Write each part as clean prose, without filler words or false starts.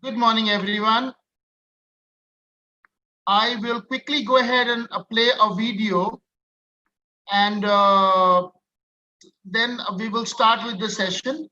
Good morning, everyone. I will quickly go ahead and play a video, and then we will start with the session.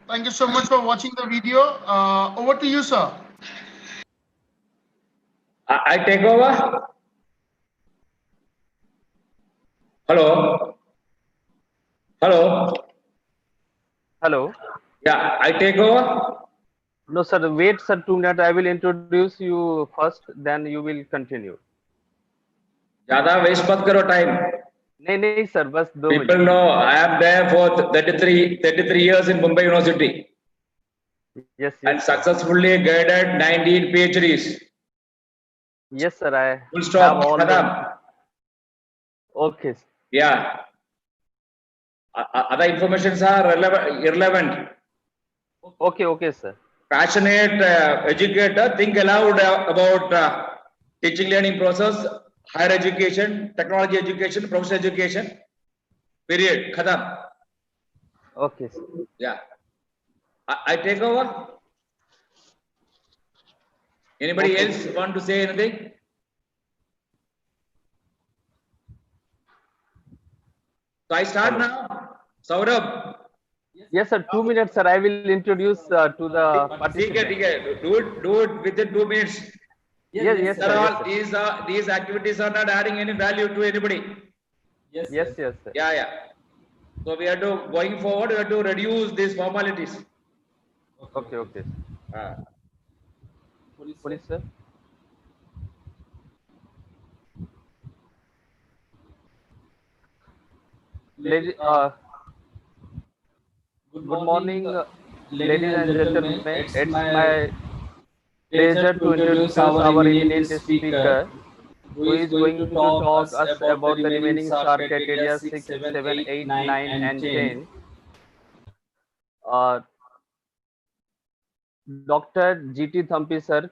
Thank you so much for watching the video. Over to you, sir. I take over. Hello. Hello. Hello. Yeah, I take over. No, sir. Wait, sir. 2 minutes. I will introduce you first. Then you will continue. ज़्यादा waste मत करो time. नहीं sir. बस 2 People minutes. know I am there for 33 years in Mumbai University. Yes. And successfully guided 19 PhDs. Yes, sir. I Full stop. have all the... Okay. Yeah. Other informations are irrelevant. Okay, sir. Passionate educator, think aloud about teaching learning process, higher education, technology education, professional education. Period. Khatam. Okay, sir. Yeah. I take over. Anybody else want to say anything? So I start now. Saurabh. Yes, sir. 2 minutes, sir. I will introduce to the participants. Do it within 2 minutes. Yes, sir. These activities are not adding any value to anybody. Yes, sir. Yeah. So we have to, going forward, we have to reduce these formalities. Okay. Police, sir. Good morning, ladies and gentlemen. It's my pleasure to introduce our eminent speaker, who is going to talk us about the remaining SAR criteria 6, 7, 8, 9, and 10. Dr. G.T. Thampi, sir,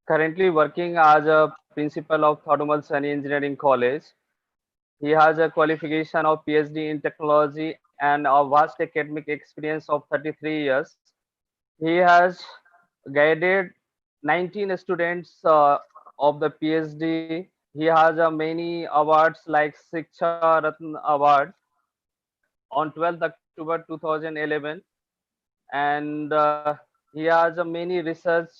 currently working as a principal of Thodumal Sani Engineering College. He has a qualification of PhD in technology and a vast academic experience of 33 years. He has guided 19 students of the PhD. He has many awards like Shiksha Ratna Award on 12th October 2011, and he has many research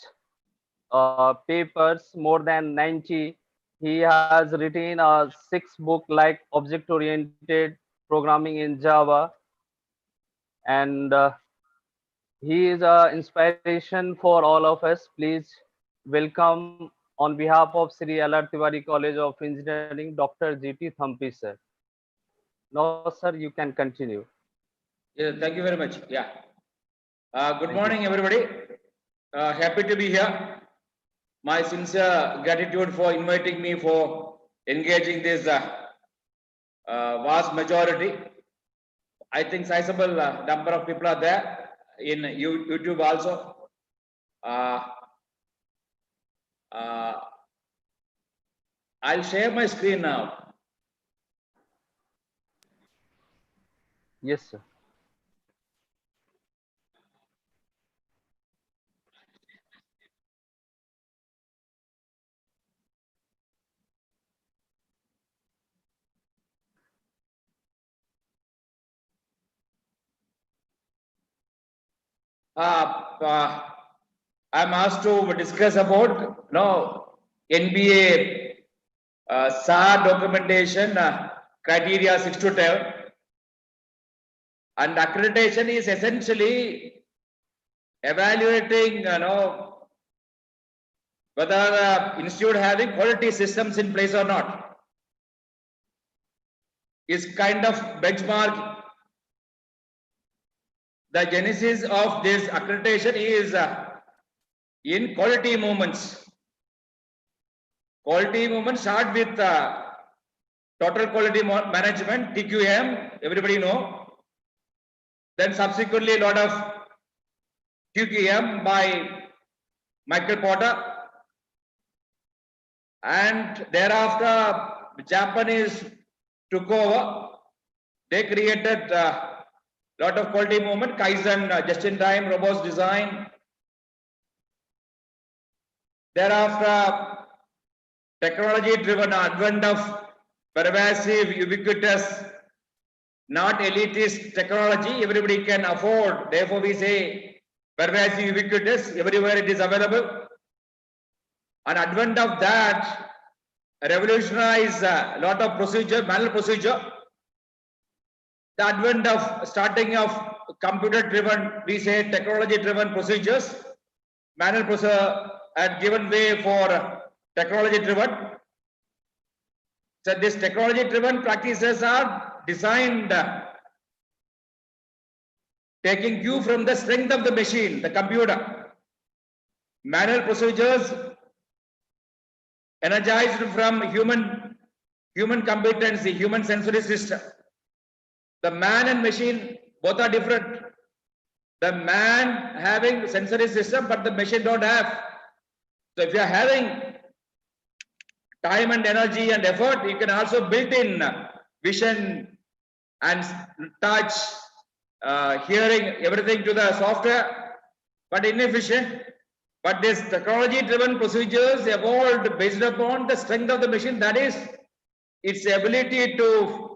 papers, more than 90. He has written 6 books like Object Oriented Programming in Java, and he is an inspiration for all of us. Please welcome on behalf of Sri L.R. Tiwari College of Engineering, Dr. G.T. Thampi, sir. Now, sir, you can continue. Yeah, thank you very much. Yeah. Good Thank morning, you. everybody. Happy to be here. My sincere gratitude for inviting me for engaging this vast majority. I think sizable number of people are there in YouTube also. Uh, I'll share my screen now. Yes, sir. I'm asked to discuss about NBA SAR documentation criteria 6 to 10, and accreditation is essentially evaluating whether the institute having quality systems in place or not. Is kind of benchmark. The genesis of this accreditation is in quality movements. Quality movements start with total quality management, TQM, everybody know. Then subsequently a lot of TQM by Michael Porter. And thereafter, Japanese took over. They created lot of quality movement, Kaizen, just-in-time, robust design. Thereafter, technology-driven advent of pervasive, ubiquitous, not elitist technology, everybody can afford. Therefore, we say pervasive, ubiquitous, everywhere it is available. An advent of that revolutionized a lot of procedure, manual procedure. The advent of starting of computer-driven, we say technology-driven procedures, manual procedure had given way for technology-driven. So these technology-driven practices are designed taking cue from the strength of the machine, the computer. Manual procedures energized from human competency, human sensory system. The man and machine both are different. The man having sensory system, but the machine don't have. So if you are having time and energy and effort, you can also build in vision and touch, hearing, everything to the software, but inefficient. But this technology-driven procedures evolved based upon the strength of the machine, that is, its ability to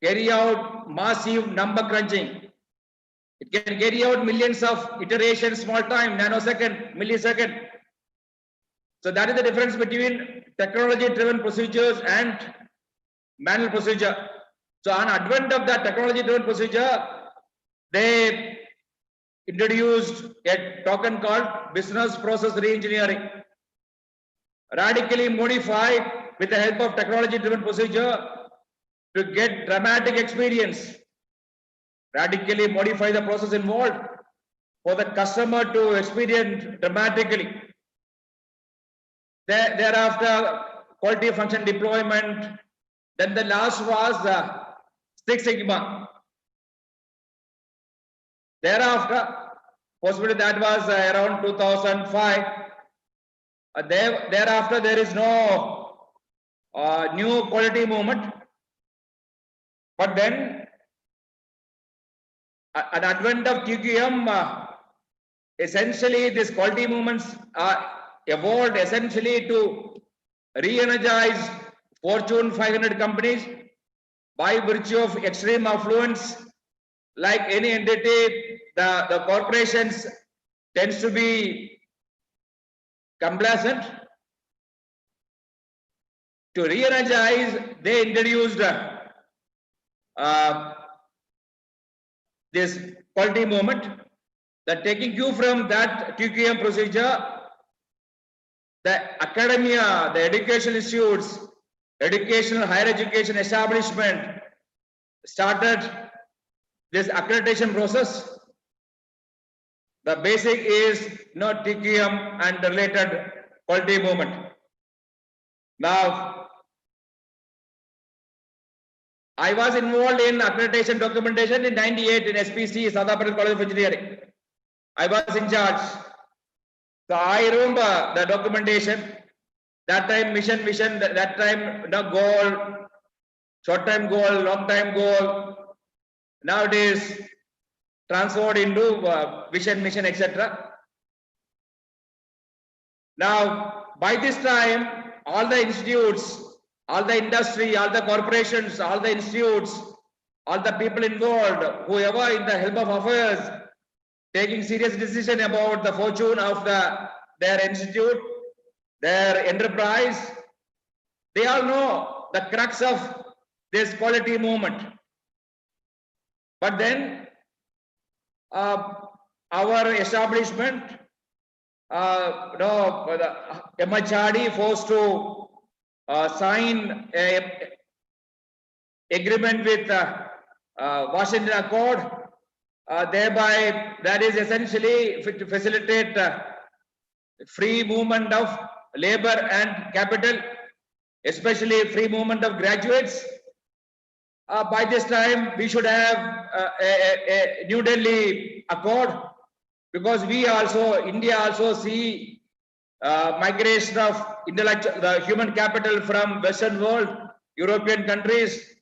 carry out massive number crunching. It can carry out millions of iterations, small time, nanosecond, millisecond. So that is the difference between technology-driven procedures and manual procedure. So on advent of that technology-driven procedure, they introduced a token called business process reengineering. Radically modified with the help of technology-driven procedure to get dramatic experience. Radically modify the process involved for the customer to experience dramatically. Thereafter, quality function deployment. Then the last was Six Sigma. Thereafter, possibly that was around 2005. Thereafter, there is no new quality movement. But then, an advent of TQM, essentially these quality movements are evolved essentially to re-energize Fortune 500 companies by virtue of extreme affluence. Like any entity, the corporations tends to be complacent. To re-energize, they introduced this quality movement. That taking cue from that TQM procedure, the academia, the educational institutes, educational higher education establishment started this accreditation process, the basic is TQM and related quality movement. Now, I was involved in accreditation documentation in '98 in SPC, Sadapur College of Engineering. I was in charge. So I remember the documentation. That time mission, that time the goal, short time goal, long time goal. Nowadays transferred into vision, mission, etc. Now, by this time, all the institutes, all the industry, all the corporations, all the institutes, all the people involved, whoever in the help of affairs, taking serious decision about the fortune of their institute, their enterprise, they all know the crux of this quality movement. But then our establishment, the MHRD forced to sign a agreement with Washington Accord, thereby that is essentially to facilitate free movement of labor and capital, especially free movement of graduates. By this time, we should have a New Delhi Accord, because we also, India also see migration of intellectual, the human capital from Western world, European countries.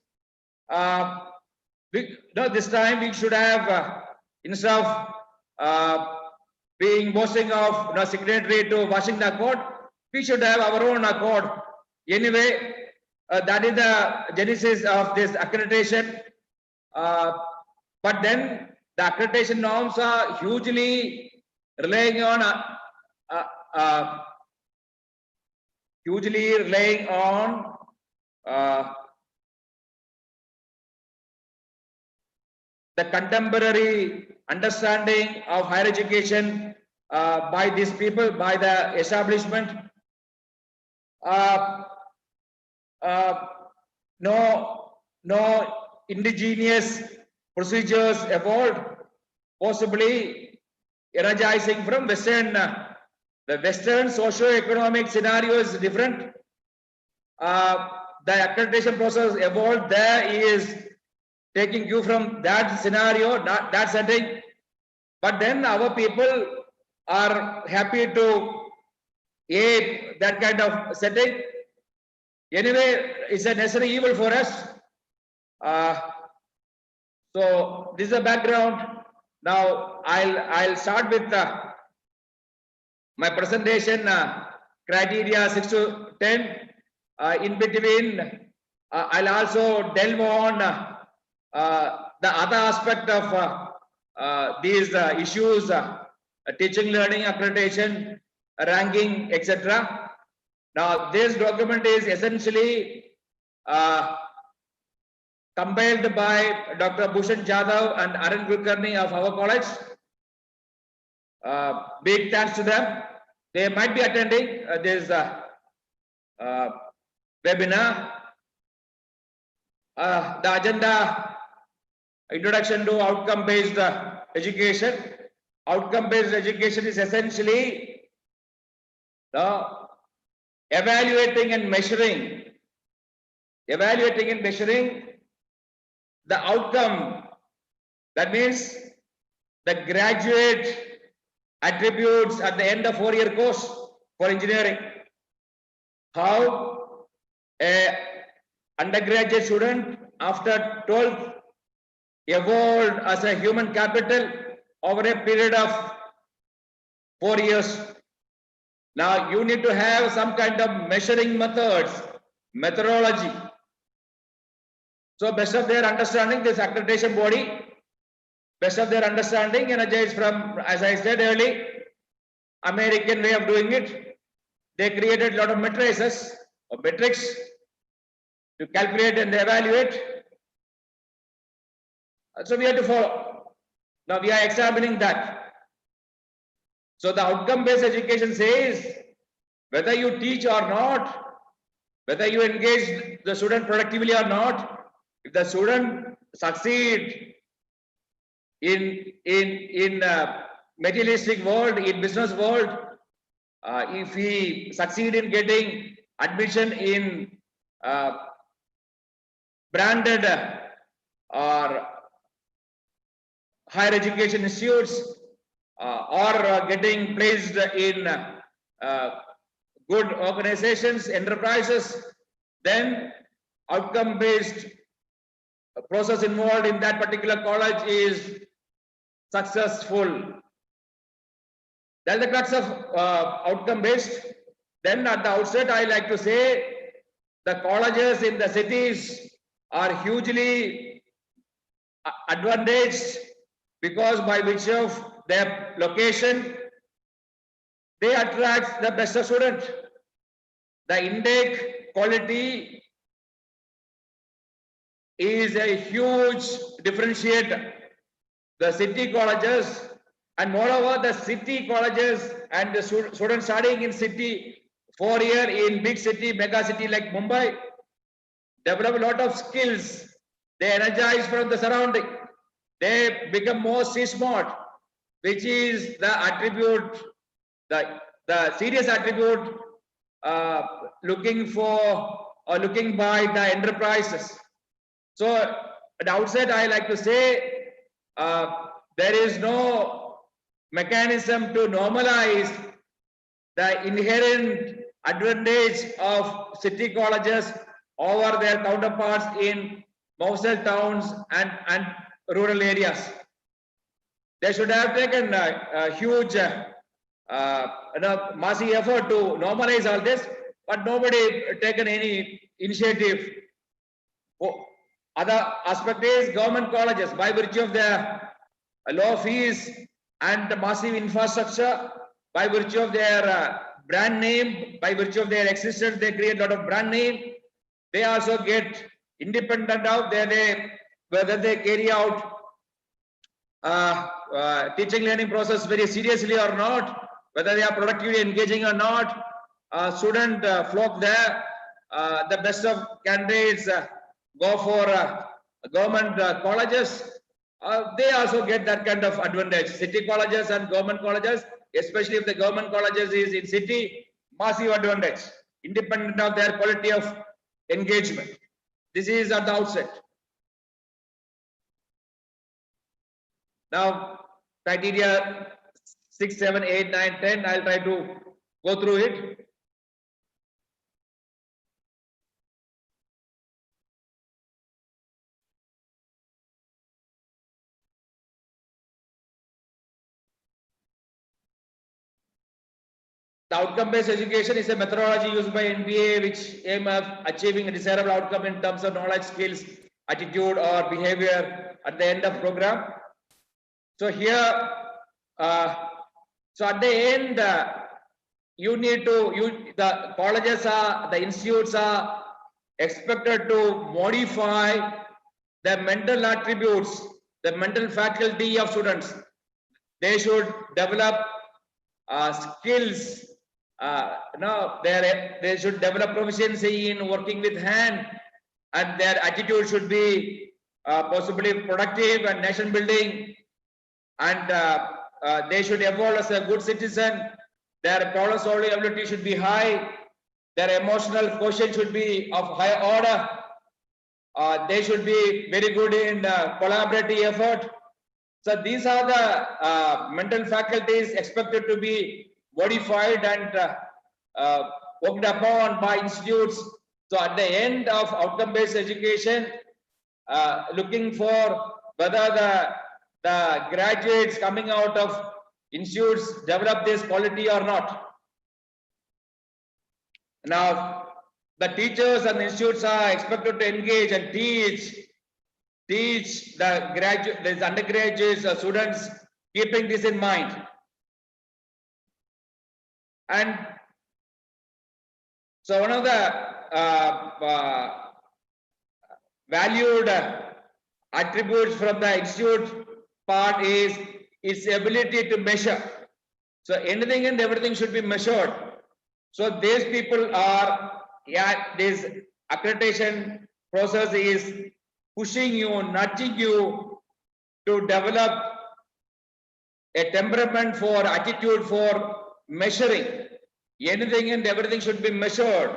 This time we should have, instead of being boasting of signatory to Washington Accord, we should have our own accord. Anyway, that is the genesis of this accreditation. But then the accreditation norms are hugely relying on the contemporary understanding of higher education by these people, by the establishment. No indigenous procedures evolved, possibly energizing from Western. The Western socio-economic scenario is different. The accreditation process evolved there is taking you from that scenario, that setting. But then our people are happy to aid that kind of setting. Anyway, it's a necessary evil for us. So this is the background. Now I'll start with my presentation criteria 6 to 10. In between, I'll also delve on the other aspect of these issues, teaching, learning, accreditation, ranking, etc. Now, this document is essentially compiled by Dr. Bhushan Jadhav and Arun Kulkarni of our college. Big thanks to them. They might be attending this webinar. The agenda: introduction to outcome-based education. Outcome-based education is essentially evaluating and measuring the outcome. That means the graduate attributes at the end of 4-year course for engineering. How a undergraduate student after 12th evolved as a human capital over a period of 4 years. Now you need to have some kind of measuring methodology. So best of their understanding, this accreditation body, best of their understanding, energized from, as I said earlier, American way of doing it. They created a lot of matrices or metrics to calculate and evaluate. So we have to follow. Now we are examining that. So the outcome-based education says whether you teach or not, whether you engage the student productively or not, if the student succeed in materialistic world, in business world, if we succeed in getting admission in branded or higher education institutes, or getting placed in good organizations, enterprises, then outcome-based process involved in that particular college is successful. That's the crux of outcome-based. Then at the outset, I like to say the colleges in the cities are hugely advantaged because by virtue of their location, they attract the best student. The intake quality is a huge differentiator. The city colleges, and moreover, the city colleges and the students studying in city 4 year in big city, mega city like Mumbai, develop a lot of skills. They energize from the surrounding. They become more smart, which is the attribute, the serious attribute looking for or looking by the enterprises. So at the outset, I like to say there is no mechanism to normalize the inherent advantage of city colleges over their counterparts in coastal towns and rural areas. They should have taken a huge massive effort to normalize all this, but nobody taken any initiative. Other aspect is government colleges, by virtue of their low fees and the massive infrastructure, by virtue of their brand name, by virtue of their existence, they create a lot of brand name. They also get independent of whether they carry out teaching learning process very seriously or not, whether they are productively engaging or not. Student flock there. The best of candidates go for government colleges. They also get that kind of advantage. City colleges and government colleges, especially if the government colleges is in city, massive advantage, independent of their quality of engagement. This is at the outset. Now, criteria 6, 7, 8, 9, 10, I'll try to go through it. The outcome-based education is a methodology used by NBA which aim at achieving a desirable outcome in terms of knowledge, skills, attitude, or behavior at the end of program. So here, so at the end, the colleges the institutes are expected to modify the mental attributes, the mental faculty of students. They should develop skills. They should develop proficiency in working with hand, and their attitude should be possibly productive and nation building, and they should evolve as a good citizen. Their problem solving ability should be high. Their emotional quotient should be of high order. They should be very good in collaborative effort. So these are the mental faculties expected to be modified and worked upon by institutes. So at the end of outcome-based education, looking for whether the graduates coming out of institutes develop this quality or not. Now, the teachers and the institutes are expected to engage and teach the undergraduates, students, keeping this in mind. And so one of the valued attributes from the institute part is its ability to measure. So anything and everything should be measured. So these people are, this accreditation process is pushing you, nudging you to develop a temperament for attitude for measuring. Anything and everything should be measured.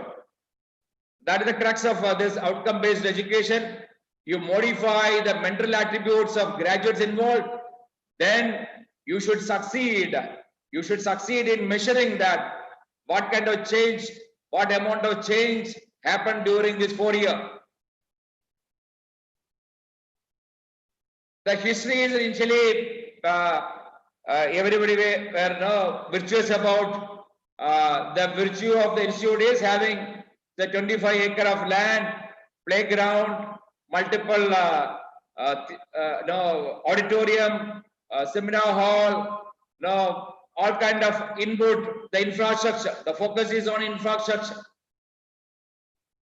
That is the crux of this outcome-based education. You modify the mental attributes of graduates involved, then you should succeed. You should succeed in measuring that what kind of change, what amount of change happened during this 4 years. The history is initially everybody were virtuous about the virtue of the institute is having the 25 acre of land, playground, multiple auditorium, seminar hall, all kind of input, the infrastructure. The focus is on infrastructure.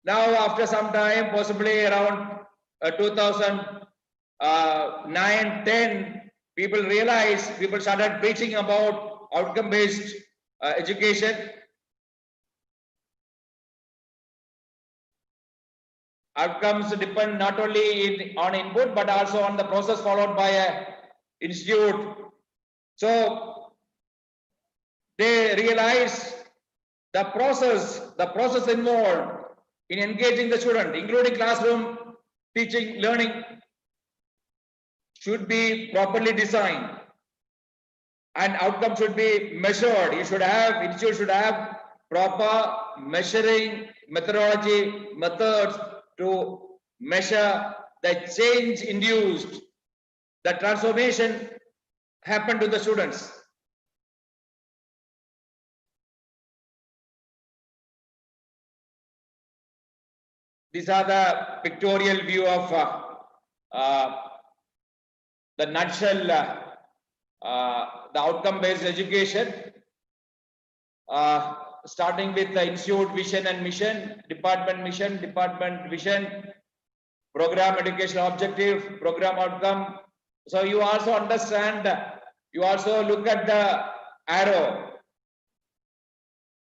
Now, after some time, possibly around 2009-10, people started preaching about outcome-based education. Outcomes depend not only on input but also on the process followed by an institute. So they realize the process involved in engaging the student, including classroom teaching, learning, should be properly designed, and outcome should be measured. Institute should have proper measuring methodology, methods to measure the change induced, the transformation happened to the students. These are the pictorial view of the nutshell, the outcome-based education. Starting with the institute vision and mission, department vision, program educational objective, program outcome. So you also understand, you also look at the arrow.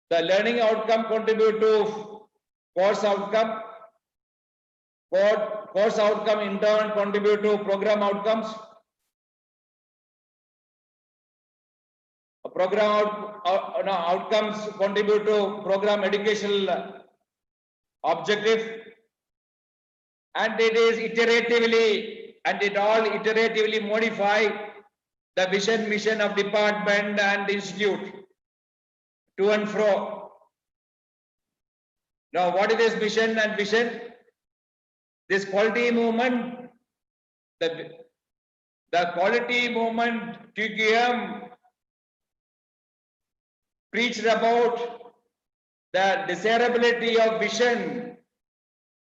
The learning outcome contribute to course outcome. Course outcome in turn contribute to program outcomes. Program outcomes contribute to program educational objective, and it is iteratively, and it all iteratively modify the vision, mission of department and institute to and fro. Now, what is this mission and vision? This quality movement, the quality movement QQM preached about the desirability of vision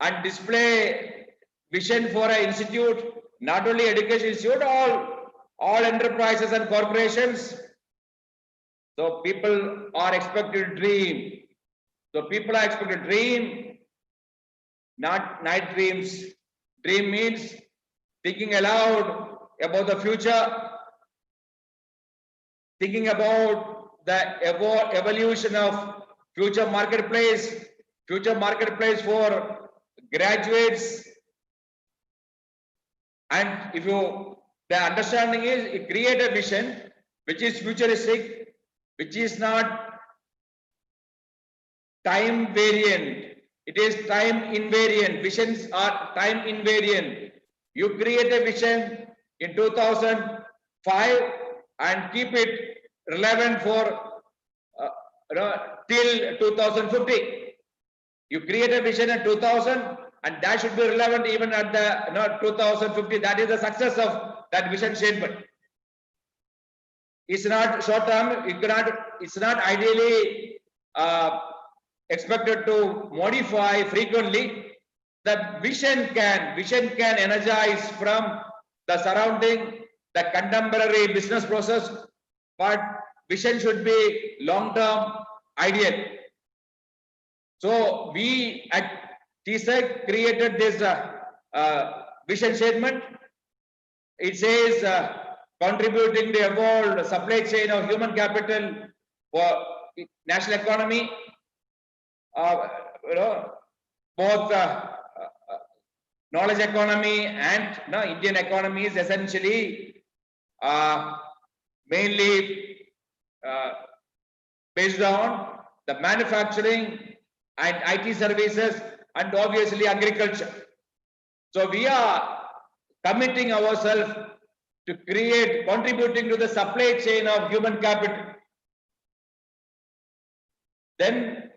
and display vision for an institute, not only education institute, all enterprises and corporations. So people are expected to dream. So people are expected to dream, not night dreams. Dream means thinking aloud about the future, thinking about the evolution of future marketplace for graduates. And if you, the understanding is, it create a vision which is futuristic, which is not time variant. It is time invariant. Visions are time invariant. You create a vision in 2005 and keep it relevant for till 2050. You create a vision in 2000 and that should be relevant even at the 2050. That is the success of that vision statement. It's not short term. It's not ideally expected to modify frequently. The vision can energize from the surrounding, the contemporary business process, but vision should be long-term, ideal. So we at TSEC created this vision statement. It says contributing to evolved supply chain of human capital for national economy. Both knowledge economy and Indian economy is essentially mainly based on the manufacturing and IT services and obviously agriculture. So we are committing ourselves to contributing to the supply chain of human capital. Then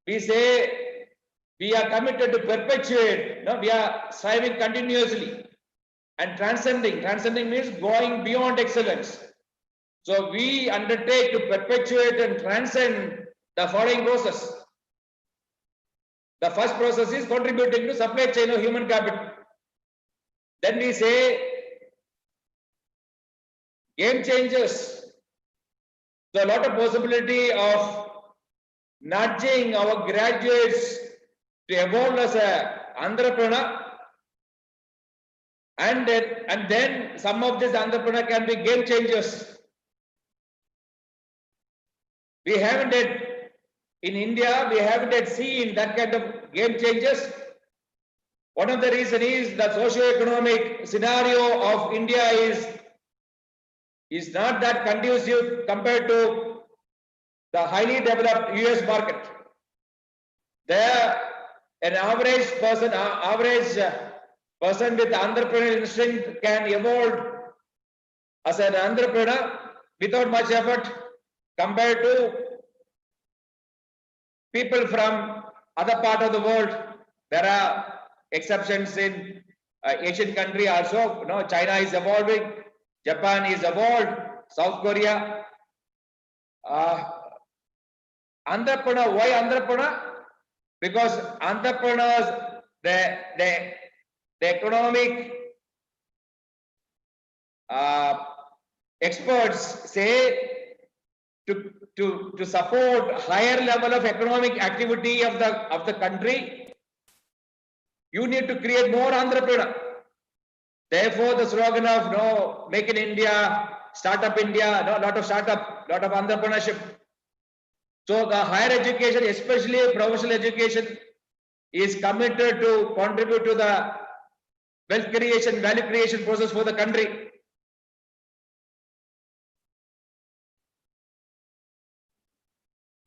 we say we are committed to perpetuate, we are striving continuously and transcending. Transcending means going beyond excellence. So we undertake to perpetuate and transcend the following process. The first process is contributing to supply chain of human capital. Then we say game changers. So a lot of possibility of nudging our graduates to evolve as an entrepreneur, and then some of these entrepreneurs can be game changers. We haven't yet, in India, we haven't yet seen that kind of game changers. One of the reasons is the socio-economic scenario of India is not that conducive compared to the highly developed US market. There, an average person with entrepreneurial instinct can evolve as an entrepreneur without much effort compared to people from other part of the world. There are exceptions in Asian country also. China is evolving, Japan is evolved, South Korea. Entrepreneur, why entrepreneur? Because entrepreneurs, the economic experts say to support higher level of economic activity of the country, you need to create more entrepreneur. Therefore, the slogan of Make in India, Startup India, lot of startup, lot of entrepreneurship. So the higher education, especially professional education, is committed to contribute to the wealth creation, value creation process for the country.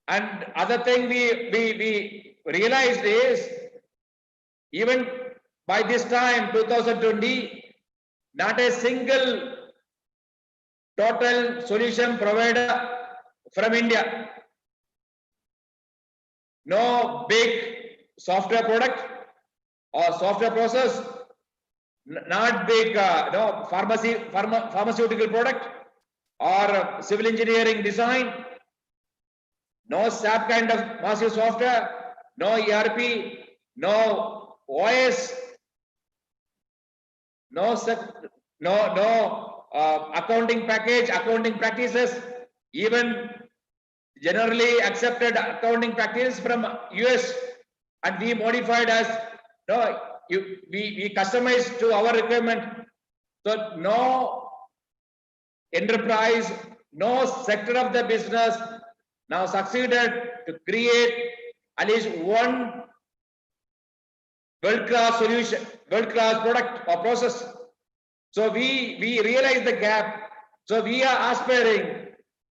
And other thing we realized is, even by this time, 2020, not a single total solution provider from India. No big software product or software process, not big pharmaceutical product or civil engineering design, no SAP kind of massive software, no ERP, no OS, no accounting package, accounting practices, even generally accepted accounting practices from US, and we modified as we customized to our requirement. So no enterprise, no sector of the business now succeeded to create at least one world-class solution, world-class product or process. So we realize the gap. So we are aspiring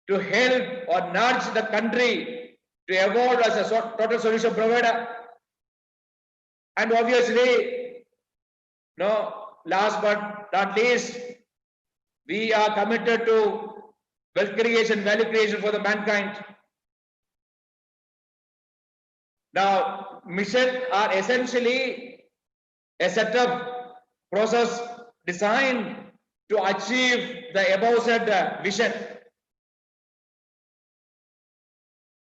to help or nudge the country to evolve as a total solution provider. And obviously, last but not least, we are committed to wealth creation, value creation for the mankind. Now, mission are essentially a set of process designed to achieve the above said vision.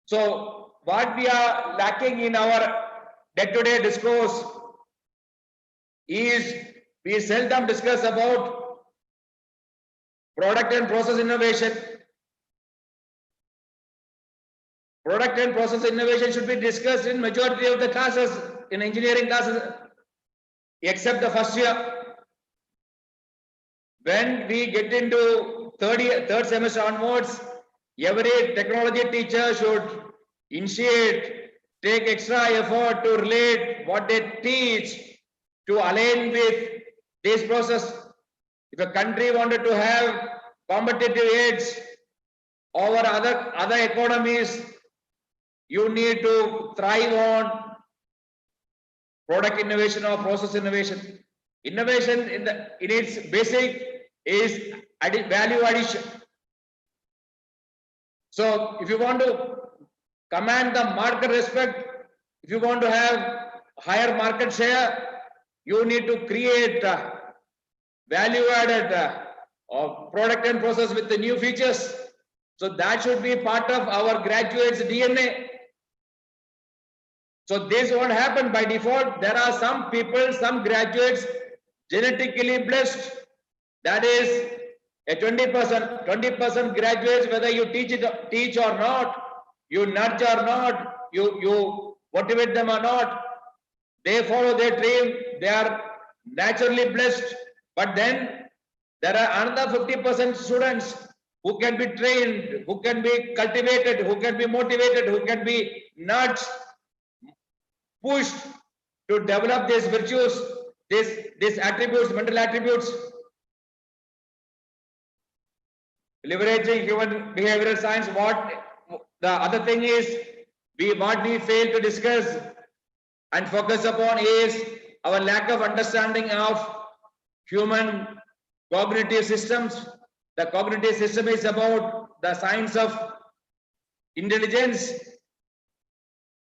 So what we are lacking in our day-to-day discourse is we seldom discuss about product and process innovation. Product and process innovation should be discussed in majority of the classes, in engineering classes, except the first year. When we get into third semester onwards, every technology teacher should take extra effort to relate what they teach to align with this process. If a country wanted to have competitive edge over other economies, you need to thrive on product innovation or process innovation. Innovation in its basic is value addition. So if you want to command the market respect, if you want to have higher market share, you need to create value added product and process with the new features. So that should be part of our graduates' DNA. So this won't happen by default. There are some people, some graduates genetically blessed. That is a 20% graduates, whether you teach or not, you nudge or not, you motivate them or not, they follow their dream, they are naturally blessed. But then there are another 50% students who can be trained, who can be cultivated, who can be motivated, who can be nudged, pushed to develop these virtues, these attributes, mental attributes. Leveraging human behavioral science. What the other thing is, what we fail to discuss and focus upon is our lack of understanding of human cognitive systems. The cognitive system is about the science of intelligence.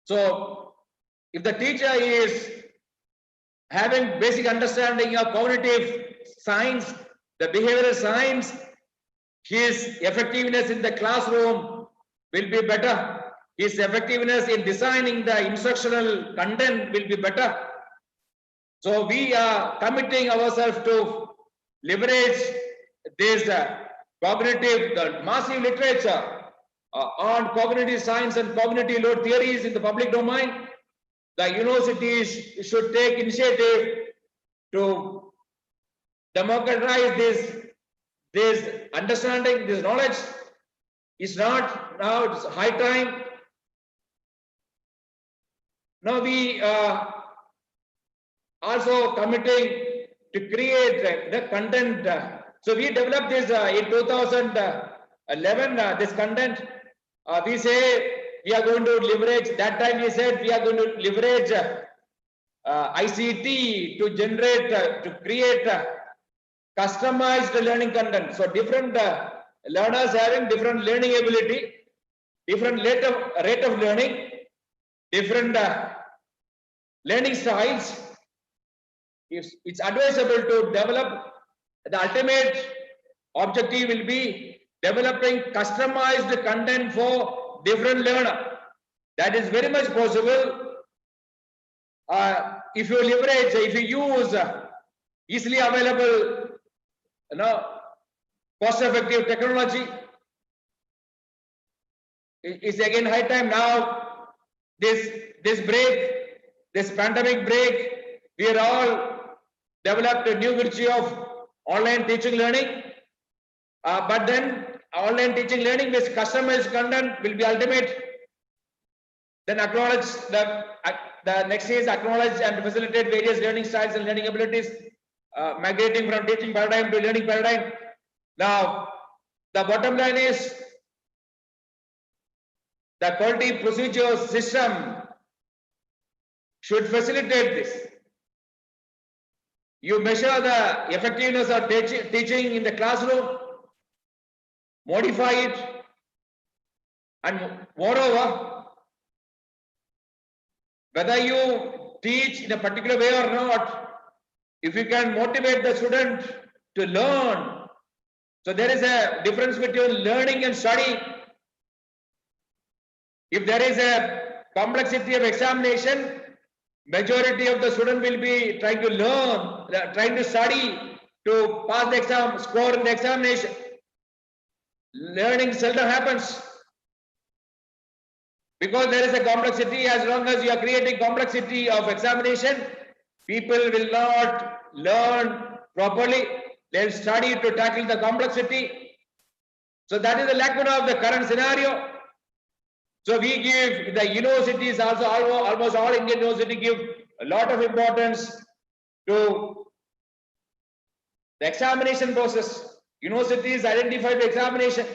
So if the teacher is having basic understanding of cognitive science, the behavioral science, his effectiveness in the classroom will be better. His effectiveness in designing the instructional content will be better. So we are committing ourselves to leverage this massive literature on cognitive science and cognitive load theories in the public domain. The universities should take initiative to democratize this understanding, this knowledge. It's not now, it's high time. Now we also committing to create the content. So we developed this in 2011, this content. We say we are going to leverage, that time we said we are going to leverage ICT to generate, to create customized learning content. So different learners having different learning ability, different rate of learning, different learning styles. It's advisable to develop, the ultimate objective will be developing customized content for different learner. That is very much possible if you leverage, if you use easily available, cost-effective technology. It's again high time now. This break, this pandemic break, we are all developed a new virtue of online teaching learning. But then online teaching learning with customized content will be ultimate. Then acknowledge the next is acknowledge and facilitate various learning styles and learning abilities, migrating from teaching paradigm to learning paradigm. Now, the bottom line is the quality procedure system should facilitate this. You measure the effectiveness of teaching in the classroom, modify it, and moreover, whether you teach in a particular way or not, if you can motivate the student to learn. So there is a difference between learning and studying. If there is a complexity of examination, majority of the student will be trying to learn, trying to study to pass the exam, score in the examination. Learning seldom happens because there is a complexity. As long as you are creating complexity of examination, people will not learn properly. They'll study to tackle the complexity. So that is the lacuna of the current scenario. So we give, the universities also, almost all Indian universities give a lot of importance to the examination process. Universities identify the examination.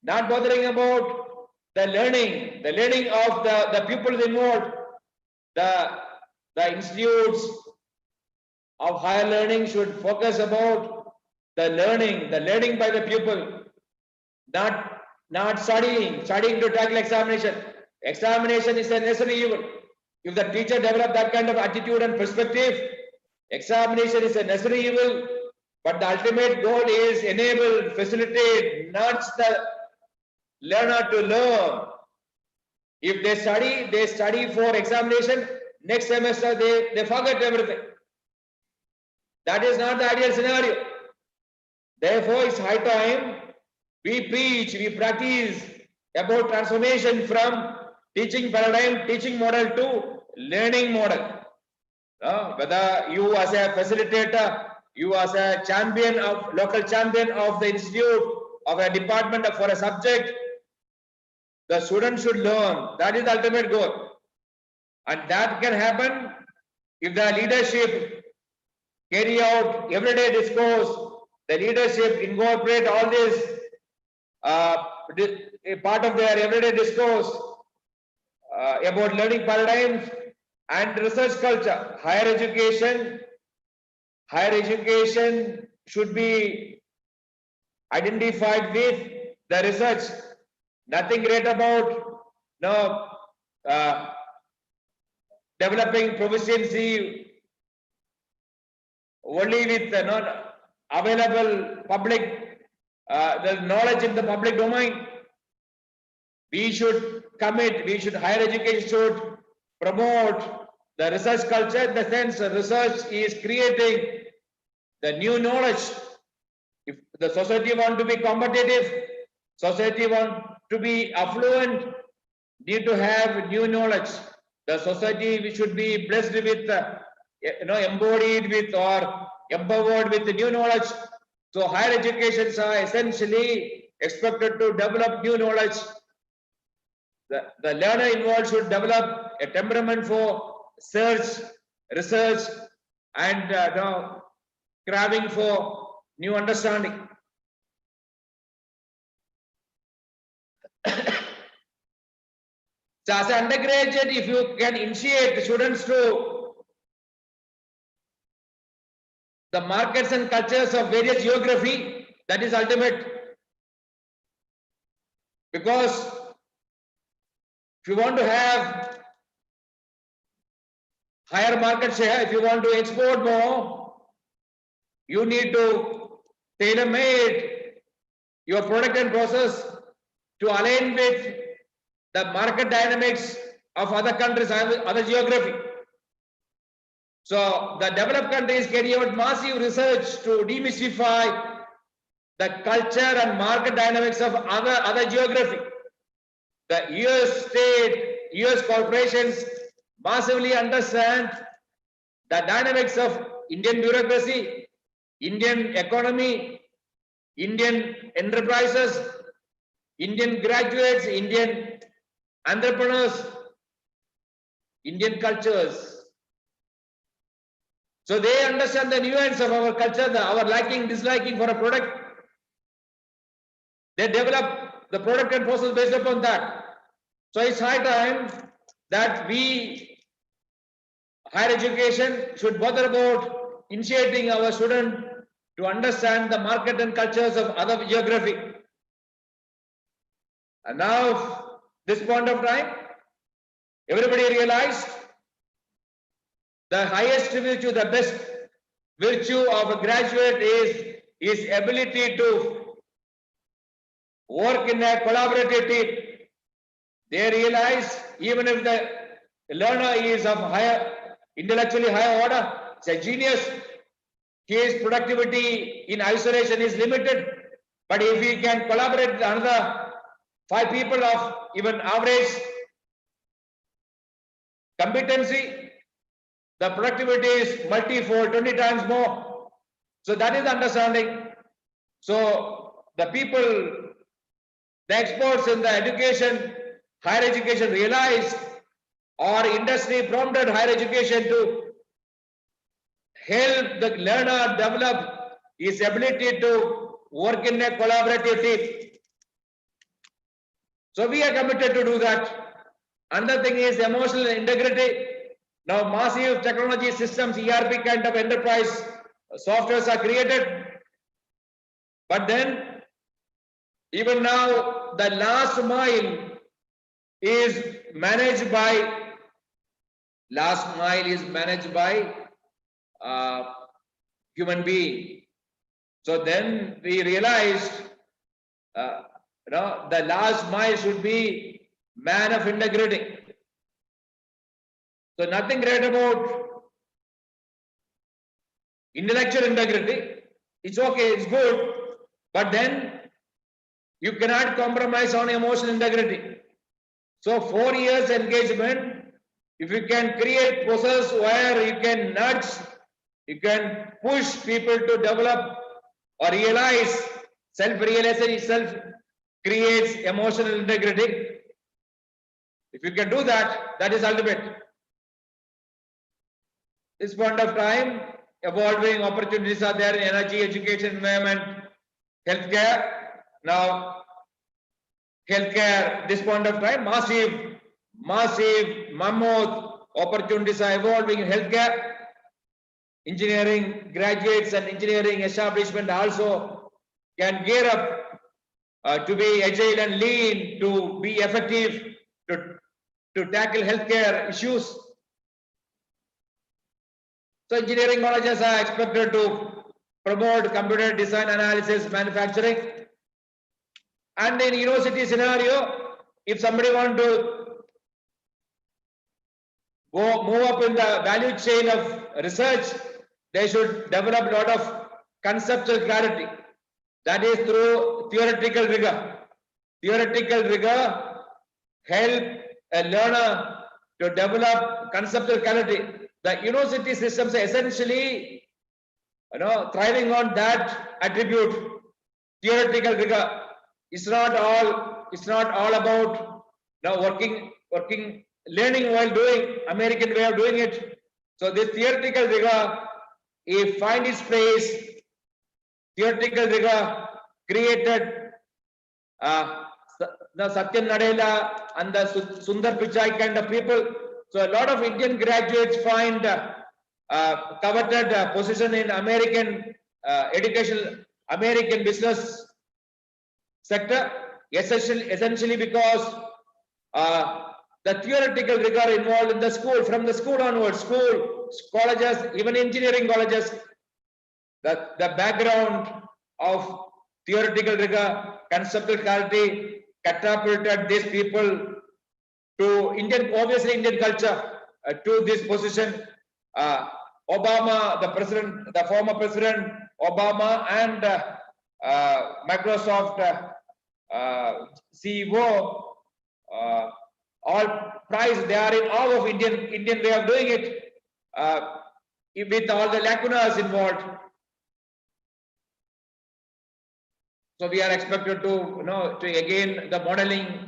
not bothering about the learning of the pupils involved. The institutes of higher learning should focus about the learning by the pupil, not studying to tackle examination. Examination is a necessary evil. If the teacher develop that kind of attitude and perspective, examination is a necessary evil, but the ultimate goal is enable, facilitate, nudge the learner to learn. If they study for examination, next semester they forget everything. That is not the ideal scenario. Therefore, it's high time we preach, we practice about transformation from teaching paradigm, teaching model to learning model. Whether you as a facilitator, you as a local champion of the institute, of a department for a subject, the student should learn. That is the ultimate goal. And that can happen if the leadership carry out everyday discourse, the leadership incorporate all this part of their everyday discourse about learning paradigms and research culture. Higher education should be identified with the research. Nothing great about developing proficiency only with not available public the knowledge in the public domain. We should commit, higher education should promote the research culture in the sense research is creating the new knowledge. If the society want to be competitive, society want to be affluent, need to have new knowledge. The society should be blessed with, embodied with or empowered with new knowledge. So higher educations are essentially expected to develop new knowledge. The learner involved should develop a temperament for search, research, and craving for new understanding. So as an undergraduate, if you can initiate students to the markets and cultures of various geography, that is ultimate. Because if you want to have higher market share, if you want to export more, you need to tailor-made your product and process to align with the market dynamics of other countries, other geography. So the developed countries carry out massive research to demystify the culture and market dynamics of other geography. The US corporations massively understand the dynamics of Indian bureaucracy, Indian economy, Indian enterprises, Indian graduates, Indian entrepreneurs, Indian cultures. So they understand the nuance of our culture, our liking, disliking for a product. They develop the product and process based upon that. So it's high time that we, higher education, should bother about initiating our student to understand the market and cultures of other geography. And now, this point of time, everybody realized the highest virtue, the best virtue of a graduate is his ability to work in a collaborative team. They realize even if the learner is of intellectually higher order, it's a genius, his productivity in isolation is limited. But if he can collaborate with another 5 people of even average competency, the productivity is multi-fold, 20 times more. So that is the understanding. So the people, the experts in the education, higher education realized, or industry prompted higher education to help the learner develop his ability to work in a collaborative team. So we are committed to do that. Another thing is emotional integrity. Now massive technology systems, ERP kind of enterprise softwares are created. But then, even now, the last mile is managed by human being. So then we realized, the last mile should be man of integrity. So nothing great about intellectual integrity. It's okay, it's good, but then you cannot compromise on emotional integrity. So 4 years engagement, if you can create process where you can nudge, you can push people to develop or realize, self-realization itself creates emotional integrity. If you can do that, that is ultimate. This point of time, evolving opportunities are there in energy, education, environment, healthcare. Now, healthcare, this point of time, massive mammoth opportunities are evolving in healthcare. Engineering graduates and engineering establishment also can gear up to be agile and lean, to be effective, to tackle healthcare issues. So engineering colleges are expected to promote computer design, analysis, manufacturing. And in university scenario, if somebody want to move up in the value chain of research, they should develop a lot of conceptual clarity. That is through theoretical rigor. Theoretical rigor help a learner to develop conceptual clarity. The university systems are essentially, thriving on that attribute, theoretical rigor. It's not all about working, learning while doing, American way of doing it. So this theoretical rigor, if find its place, theoretical rigor created the Satyan Nadella and the Sundar Pichai kind of people. So a lot of Indian graduates find coveted position in American education, American business sector, essentially because the theoretical rigor involved in the school, from the school onwards, colleges, even engineering colleges, the background of theoretical rigor, conceptual clarity catapulted these people to Indian, obviously Indian culture, to this position. Obama, the former president Obama, and Microsoft CEO, all prized. They are in awe of Indian way of doing it, with all the lacunas involved. So we are expected to again the modeling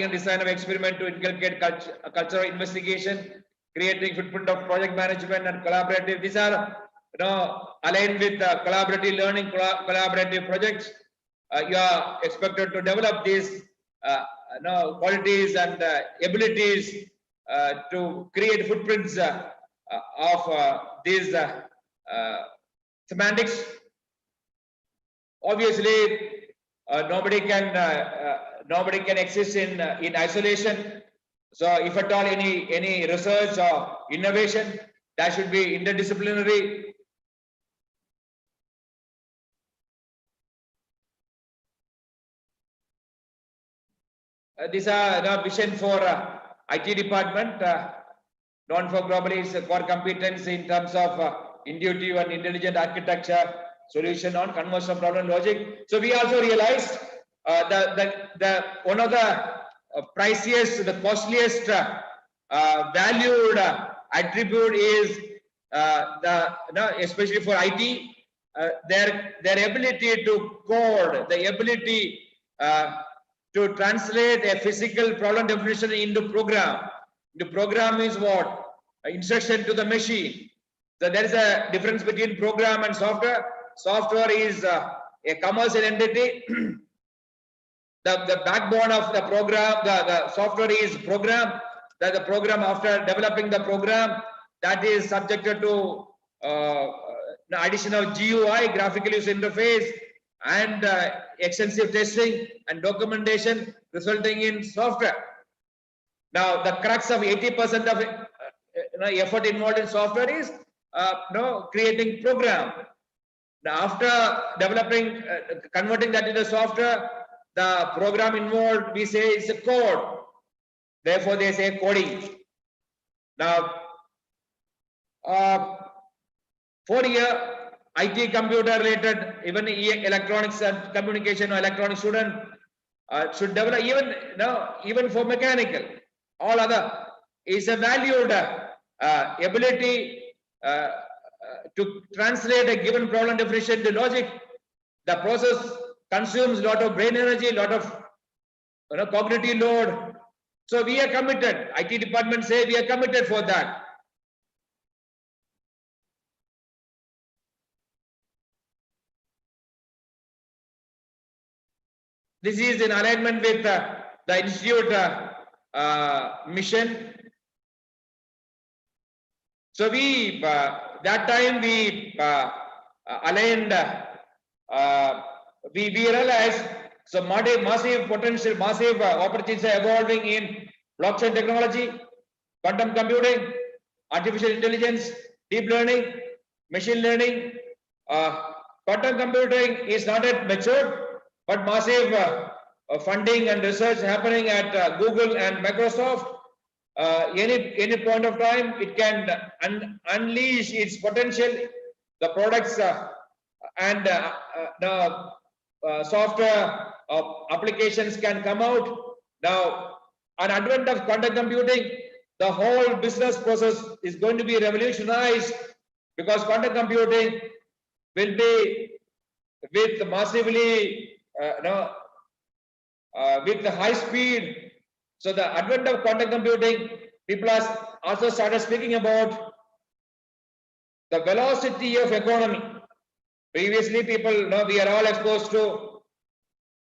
and design of experiment to inculcate cultural investigation, creating footprint of project management and collaborative. These are aligned with collaborative learning, collaborative projects. You are expected to develop these qualities and abilities to create footprints of these semantics. Obviously, nobody can exist in isolation. So, if at all any research or innovation, that should be interdisciplinary. These are the vision for IT department. Known for globally is core competence in terms of intuitive and intelligent architecture, solution on conversion problem logic. So we also realized the one of the priciest, the costliest valued attribute is especially for IT, their ability to code, the ability to translate a physical problem definition into program. The program is what? Instruction to the machine. So there is a difference between program and software. Software is a commercial entity. the backbone of the program, the software is program, that the program after developing the program, that is subjected to the addition of GUI, graphical user interface, and extensive testing and documentation resulting in software. Now, the crux of 80% of effort involved in software is creating program. Now, after developing, converting that into software, the program involved, we say, is a code. Therefore, they say coding. Now, for year, IT computer related, even electronics and communication or electronic student should develop, even for mechanical, all other is a valued ability to translate a given problem definition to logic. The process consumes a lot of brain energy, a lot of cognitive load. So we are committed. IT department say we are committed for that. This is in alignment with the institute mission. So we that time we aligned. We realized so massive potential, massive opportunities are evolving in blockchain technology, quantum computing, artificial intelligence, deep learning, machine learning. Quantum computing is not yet matured, but massive funding and research happening at Google and Microsoft. Any point of time, it can unleash its potential. The products and the software applications can come out. Now, an advent of quantum computing, the whole business process is going to be revolutionized, because quantum computing will be with massively with the high speed. So the advent of quantum computing, people are also started speaking about the velocity of economy. Previously, people know we are all exposed to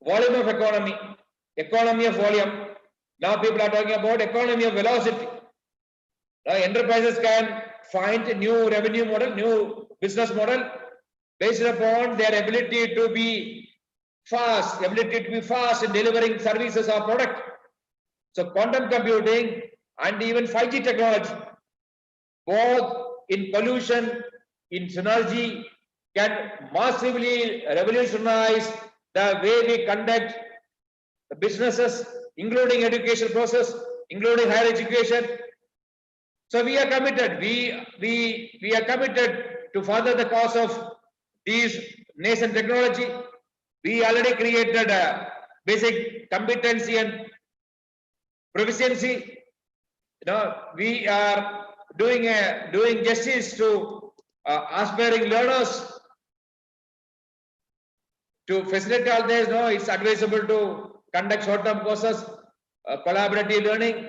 volume of economy, economy of volume. Now people are talking about economy of velocity. Now enterprises can find a new revenue model, new business model based upon their ability to be fast, in delivering services or product. So quantum computing and even 5G technology, both in pollution, in synergy, can massively revolutionize the way we conduct the businesses, including education process, including higher education. So we are committed. We are committed to further the cause of these nascent technology. We already created a basic competency and proficiency. We are doing justice to aspiring learners. To facilitate all this, it's advisable to conduct short-term courses, collaborative learning.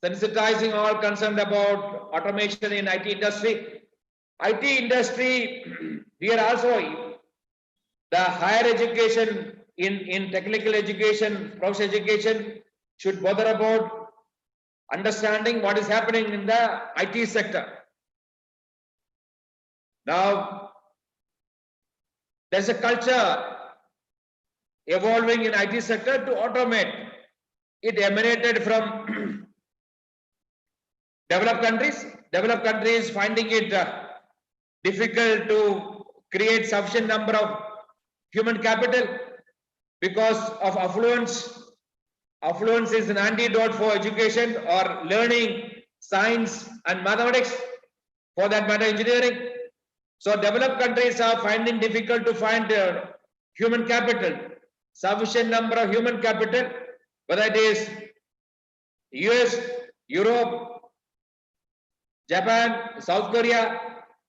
Sensitizing all concerned about automation in IT industry. IT industry, we are also the higher education in technical education, professional education should bother about understanding what is happening in the IT sector. Now, there's a culture evolving in IT sector to automate. It emanated from developed countries finding it difficult to create sufficient number of human capital because of affluence. Affluence is an antidote for education or learning science and mathematics, for that matter engineering. So developed countries are finding difficult to find human capital, sufficient number of human capital, whether it is US, Europe, Japan, South Korea,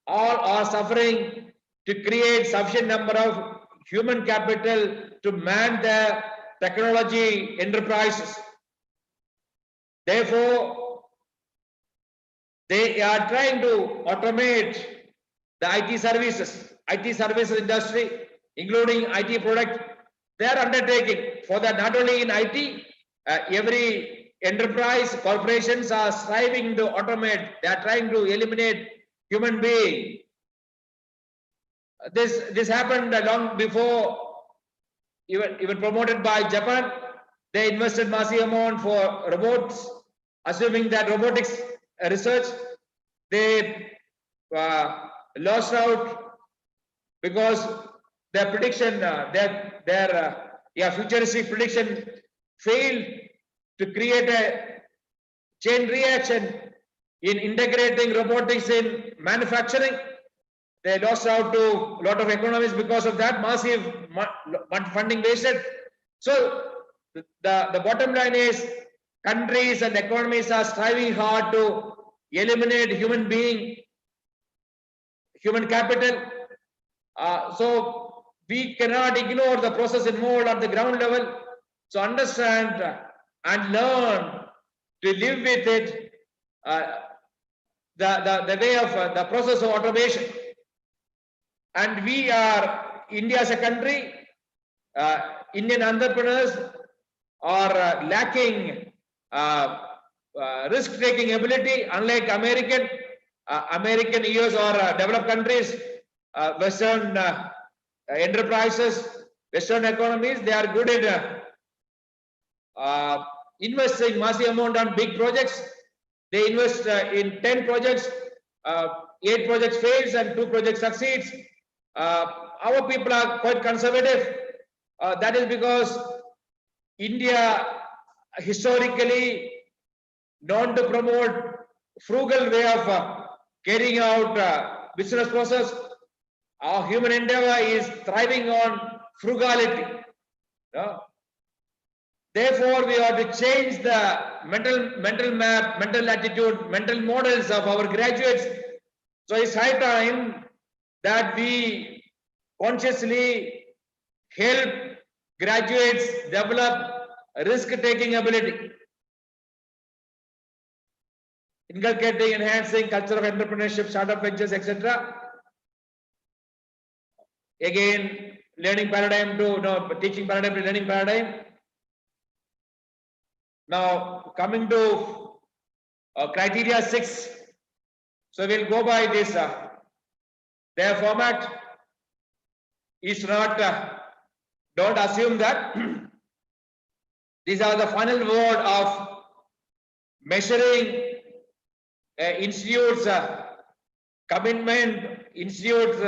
all are suffering to create sufficient number of human capital to man the technology enterprises. Therefore, they are trying to automate the IT services industry, including IT product, they are undertaking for that. Not only in IT, every enterprise, corporations are striving to automate. They are trying to eliminate human being. This happened long before, even promoted by Japan. They invested massive amount for robots, assuming that robotics research. They lost out because their prediction, their futuristic prediction failed to create a chain reaction in integrating robotics in manufacturing. They lost out to a lot of economies because of that massive funding wasted. So the bottom line is countries and economies are striving hard to eliminate human capital. So we cannot ignore the process involved at the ground level. So understand and learn to live with it, the way of the process of automation. And we are, India as a country, Indian entrepreneurs are lacking risk-taking ability, unlike American, US or developed countries, Western enterprises, Western economies. They are good at investing massive amount on big projects. They invest in 10 projects, 8 projects fails and 2 projects succeeds. Our people are quite conservative. That is because India historically known to promote frugal way of carrying out business process. Our human endeavor is thriving on frugality. Therefore, we have to change the mental map, mental attitude, mental models of our graduates. So it's high time that we consciously help graduates develop risk-taking ability, inculcating, enhancing culture of entrepreneurship, startup ventures, etc. Again, learning paradigm to teaching paradigm to learning paradigm. Now coming to criteria 6. So we'll go by this. Their format is not, don't assume that these are the final word of measuring institutes' commitment, institutes'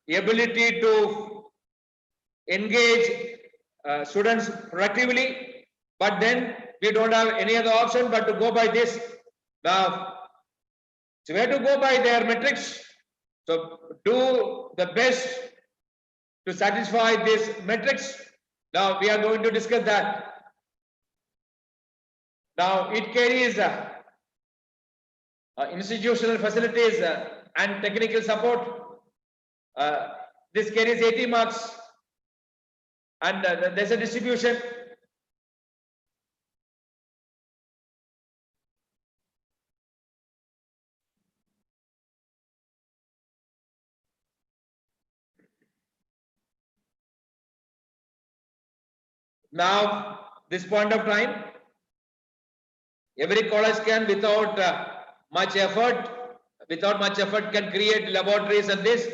ability to engage students productively, but then we don't have any other option but to go by this. Now, so we have to go by their metrics. So do the best to satisfy these metrics. Now we are going to discuss that. Now it carries institutional facilities and technical support. This carries 80 marks, and there's a distribution. Now, this point of time, every college can, without much effort, can create laboratories and this.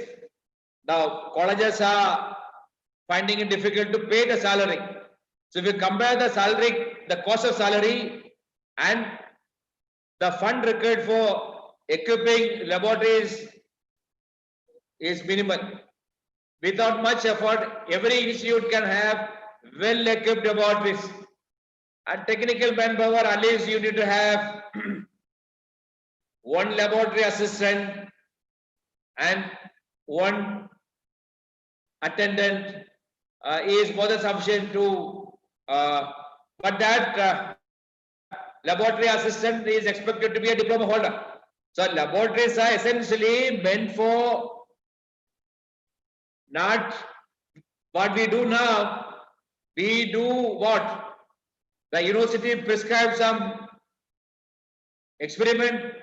Now, colleges are finding it difficult to pay the salary. So, if you compare the salary, the cost of salary, and the fund required for equipping laboratories is minimal. Without much effort, every institute can have well-equipped laboratories, and technical manpower. At least you need to have one laboratory assistant and one attendant is more than sufficient to. But that laboratory assistant is expected to be a diploma holder. So laboratories are essentially meant for not what we do now. We do what? The university prescribes some experiment,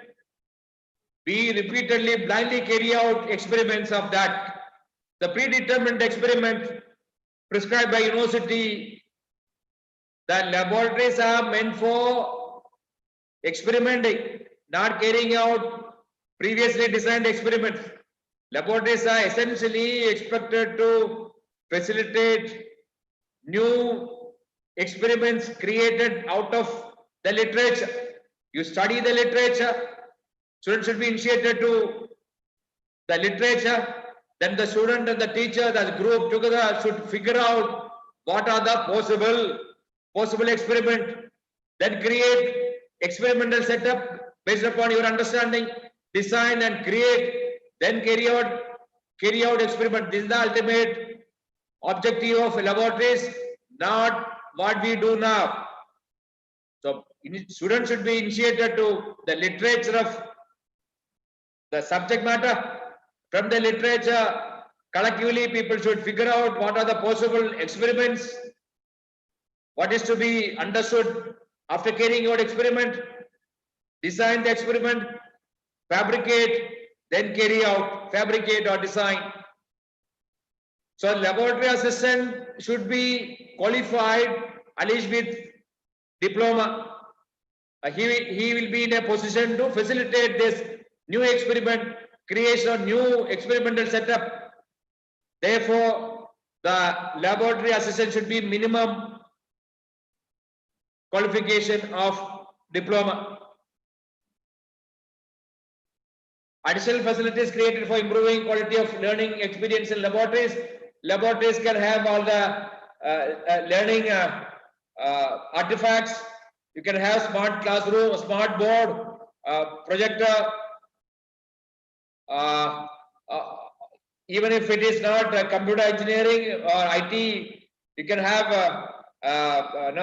we repeatedly blindly carry out experiments of that. The predetermined experiment prescribed by university, the laboratories are meant for experimenting, not carrying out previously designed experiments. Laboratories are essentially expected to facilitate new experiments created out of the literature. You study the literature, students should be initiated to the literature, then the student and the teacher, the group together should figure out what are the possible experiment, then create experimental setup based upon your understanding, design and create, then carry out experiment. This is the ultimate objective of laboratories, not what we do now. So students should be initiated to the literature of the subject matter. From the literature, collectively people should figure out what are the possible experiments, what is to be understood after carrying out experiment, design the experiment, fabricate, then carry out, fabricate or design. So laboratory assistant should be qualified at least with diploma. He will be in a position to facilitate this new experiment, creation of new experimental setup. Therefore, the laboratory assistant should be minimum qualification of diploma. Additional facilities created for improving quality of learning experience in laboratories. Laboratories can have all the learning artifacts. You can have smart classroom, smart board, projector. Even if it is not computer engineering or IT, you can have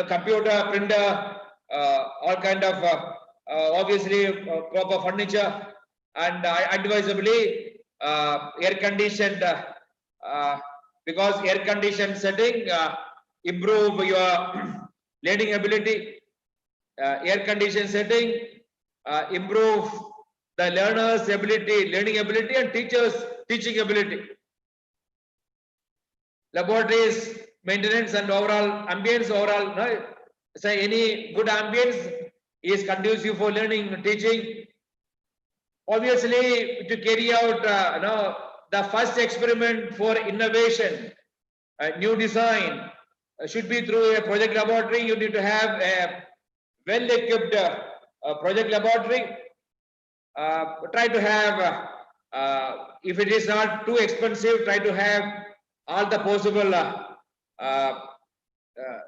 computer, printer, all kind of obviously proper furniture, and advisably air conditioned, because air conditioned setting improve your learning ability. Air conditioned setting improve the learner's ability, learning ability, and teachers teaching ability. Laboratories maintenance and overall ambience, say any good ambience is conducive for learning and teaching. Obviously, to carry out the first experiment for innovation, new design should be through a project laboratory. You need to have a well-equipped project laboratory. Try to have, if it is not too expensive, try to have all the possible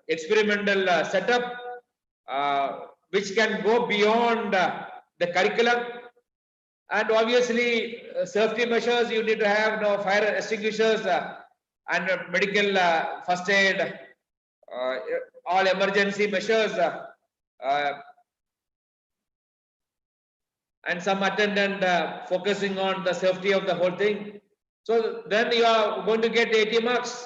experimental setup which can go beyond the curriculum. And obviously safety measures, you need to have fire extinguishers and medical first aid, all emergency measures, and some attendant focusing on the safety of the whole thing. So then you are going to get 80 marks.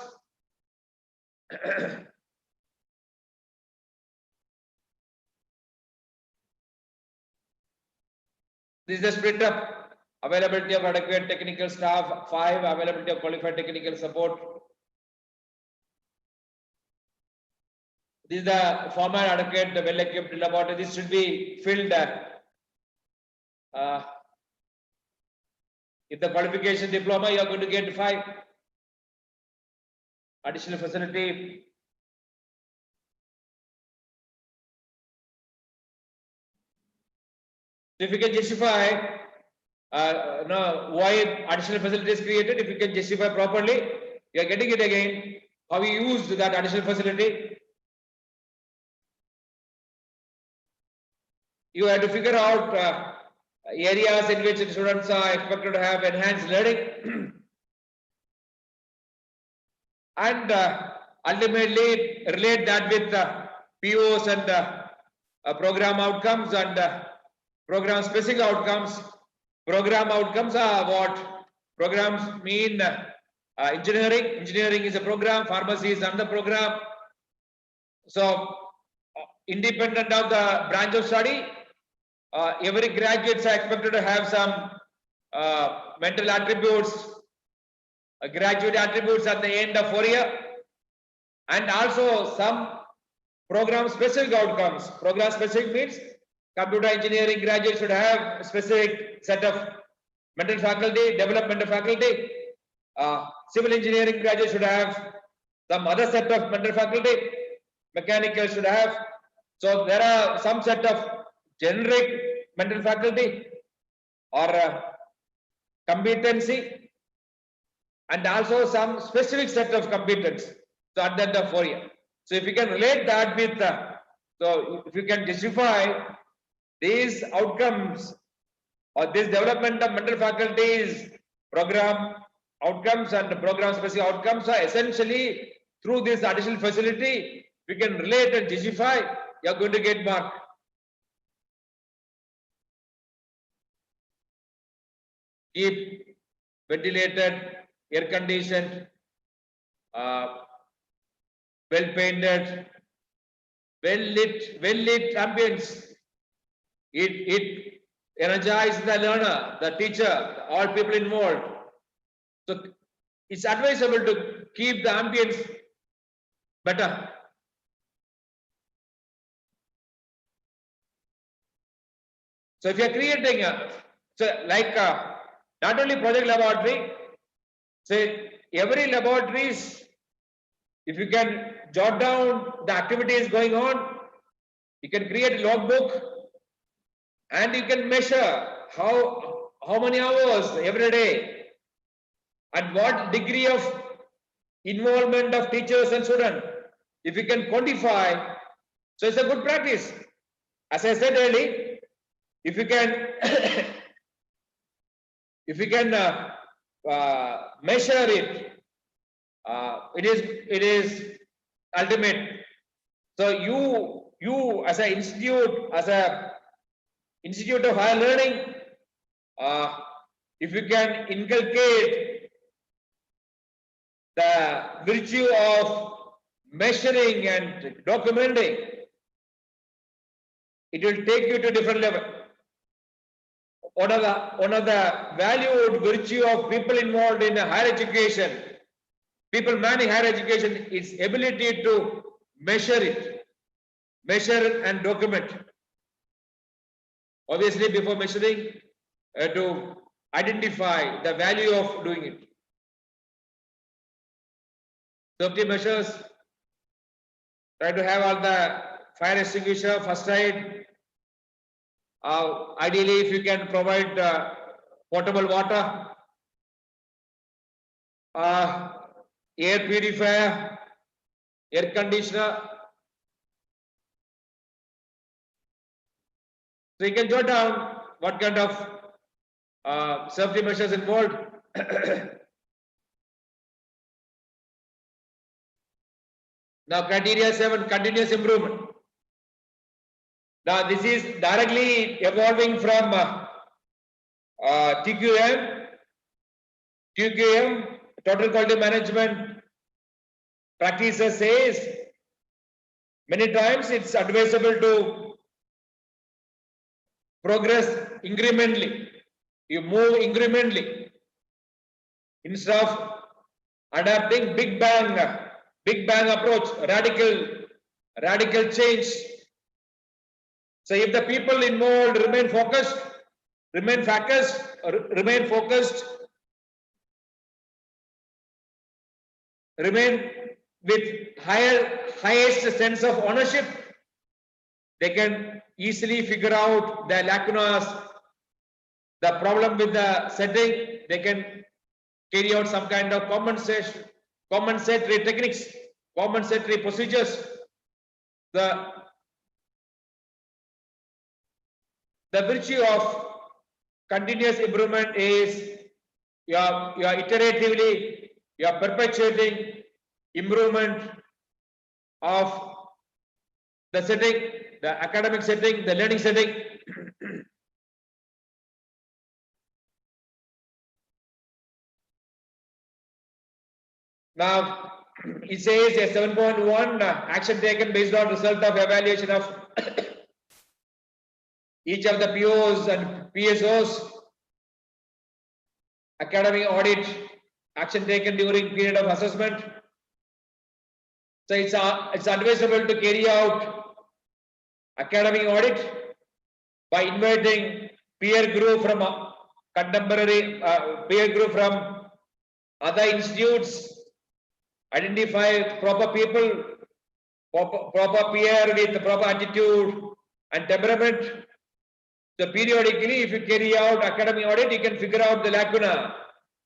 This is the split up: availability of adequate technical staff 5, availability of qualified technical support. This is the format: adequate, well equipped laboratory. This should be filled. If the qualification diploma, you are going to get 5. Additional facility. If you can justify why additional facility is created, if you can justify properly, you are getting it again. How you used that additional facility. You have to figure out areas in which students are expected to have enhanced learning and ultimately relate that with POs and program outcomes and program specific outcomes. Program outcomes are what? Programs mean engineering. Engineering is a program, pharmacy is another program. So independent of the branch of study, every graduates are expected to have some mental attributes, graduate attributes at the end of 4 year, and also some program specific outcomes. Program specific means computer engineering graduates should have a specific set of mental faculty, developmental faculty. Civil engineering graduates should have some other set of mental faculty. Mechanical should have. So there are some set of generic mental faculty or competency, and also some specific set of competence. So at the end of 4 years. So if you can relate that with, so if you can justify these outcomes or this development of mental faculties, program outcomes and program specific outcomes are essentially through this additional facility, we can relate and justify, you are going to get mark. Keep ventilated, air conditioned, well painted, well lit ambience. It energizes the learner, the teacher, all people involved. So it's advisable to keep the ambience better. So if you are creating not only project laboratory, say every laboratories, if you can jot down the activities going on, you can create a logbook and you can measure how many hours every day and what degree of involvement of teachers and students. If you can quantify, so it's a good practice. As I said earlier, if you can if you can measure it, it is ultimate. So you as an institute of higher learning, if you can inculcate the virtue of measuring and documenting, it will take you to a different level. One of the valued virtue of people involved in higher education, people manning higher education, is ability to measure and document. Obviously, before measuring, to identify the value of doing it. Safety measures, try to have all the fire extinguisher, first aid. Ideally, if you can provide potable water, air purifier, air conditioner. So you can jot down what kind of safety measures involved. Now, criteria 7, continuous improvement. Now, this is directly evolving from TQM, Total Quality Management practices says many times it's advisable to progress incrementally. You move incrementally instead of adapting big bang approach, radical change. So if the people involved remain focused, remain with highest sense of ownership, they can easily figure out the lacunas, the problem with the setting. They can carry out some kind of compensatory techniques, compensatory procedures. The virtue of continuous improvement is you are iteratively, you are perpetuating improvement of the setting, the academic setting, the learning setting. Now, it says a 7.1 action taken based on result of evaluation of each of the POs and PSOs, academic audit, action taken during period of assessment. So it's advisable to carry out academic audit by inviting peer group from contemporary peer group from other institutes, identify proper people, proper peer with proper attitude and temperament. So periodically, if you carry out academic audit, you can figure out the lacuna,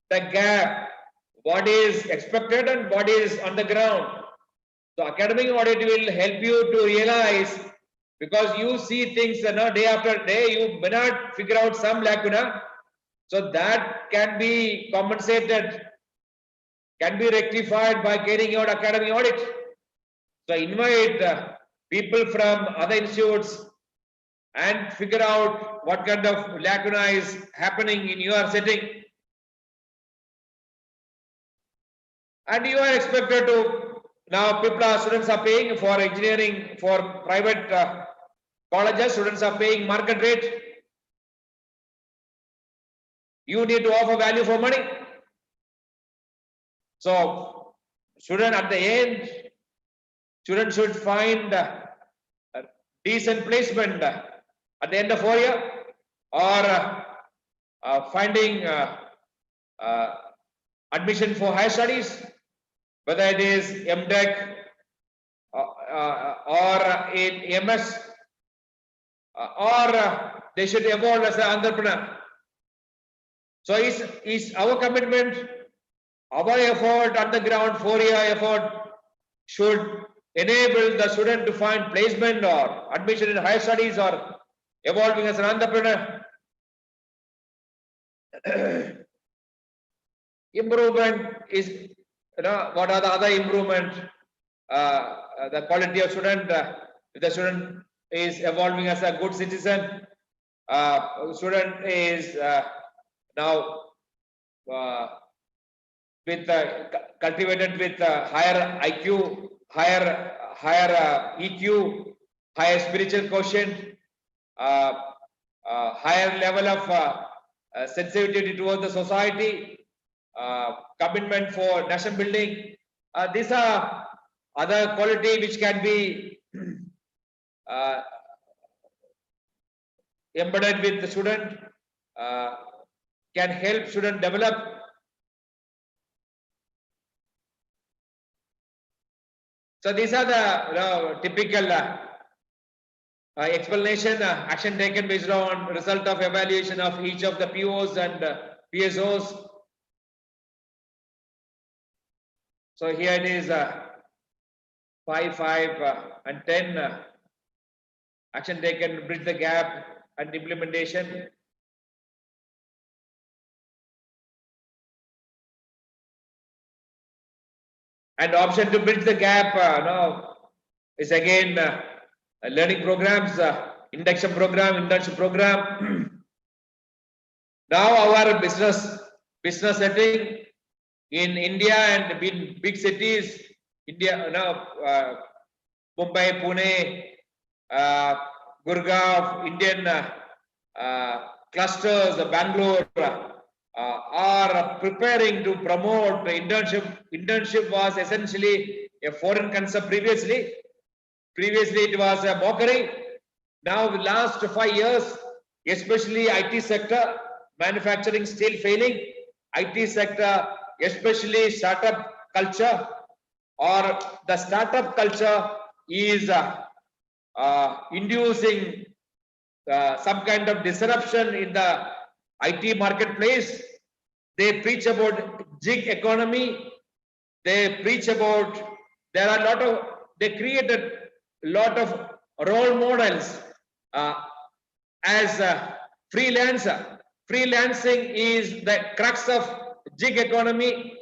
the gap, what is expected and what is on the ground. So academic audit will help you to realize, because you see things day after day, you may not figure out some lacuna. So that can be compensated, can be rectified by carrying out academic audit. So invite people from other institutes and figure out what kind of lacuna is happening in your setting. And you are expected to, now students are paying for engineering, for private colleges, students are paying market rate. You need to offer value for money. So student at the end, student should find a decent placement at the end of 4 years, or finding admission for higher studies, whether it is MTech or in MS, or they should evolve as an entrepreneur. So is our commitment, our effort on the ground, 4-year effort should enable the student to find placement or admission in higher studies or evolving as an entrepreneur. Improvement is, what are the other improvement? The quality of student, if the student is evolving as a good citizen, student is now cultivated with higher IQ, higher EQ, higher spiritual quotient, higher level of sensitivity towards the society, commitment for nation building. These are other quality which can be embedded with the student, can help student develop. So these are the typical explanation, action taken based on result of evaluation of each of the POs and PSOs. So here it is 5, 5 and 10 action taken, bridge the gap and implementation. And option to bridge the gap is again learning programs, induction program, internship program. Now our business setting in India and in big cities, India now, Mumbai, Pune, Gurgaon, Indian clusters, Bangalore, are preparing to promote the internship. Internship was essentially a foreign concept previously. Previously it was a mockery. Now the last 5 years, especially IT sector, manufacturing still failing. IT sector, especially startup culture, or the startup culture is inducing some kind of disruption in the IT marketplace. They preach about gig economy. They preach about, there are they created a lot of role models as a freelancer. Freelancing is the crux of gig economy.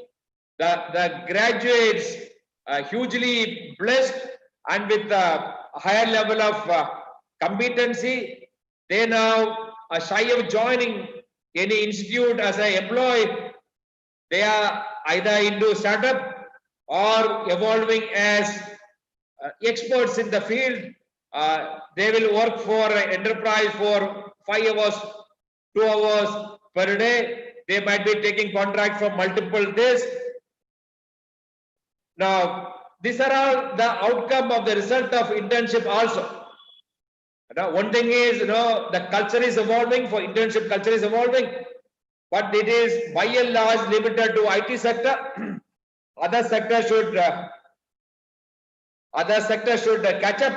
The graduates are hugely blessed and with a higher level of competency. They now are shy of joining any institute as an employee. They are either into startup or evolving as experts in the field, they will work for enterprise for 5 hours, 2 hours per day. They might be taking contract from multiple days. Now, these are all the outcome of the result of internship also. Now, one thing is, the culture is evolving, for internship culture is evolving, but it is by and large limited to IT sector. Other sectors should catch up.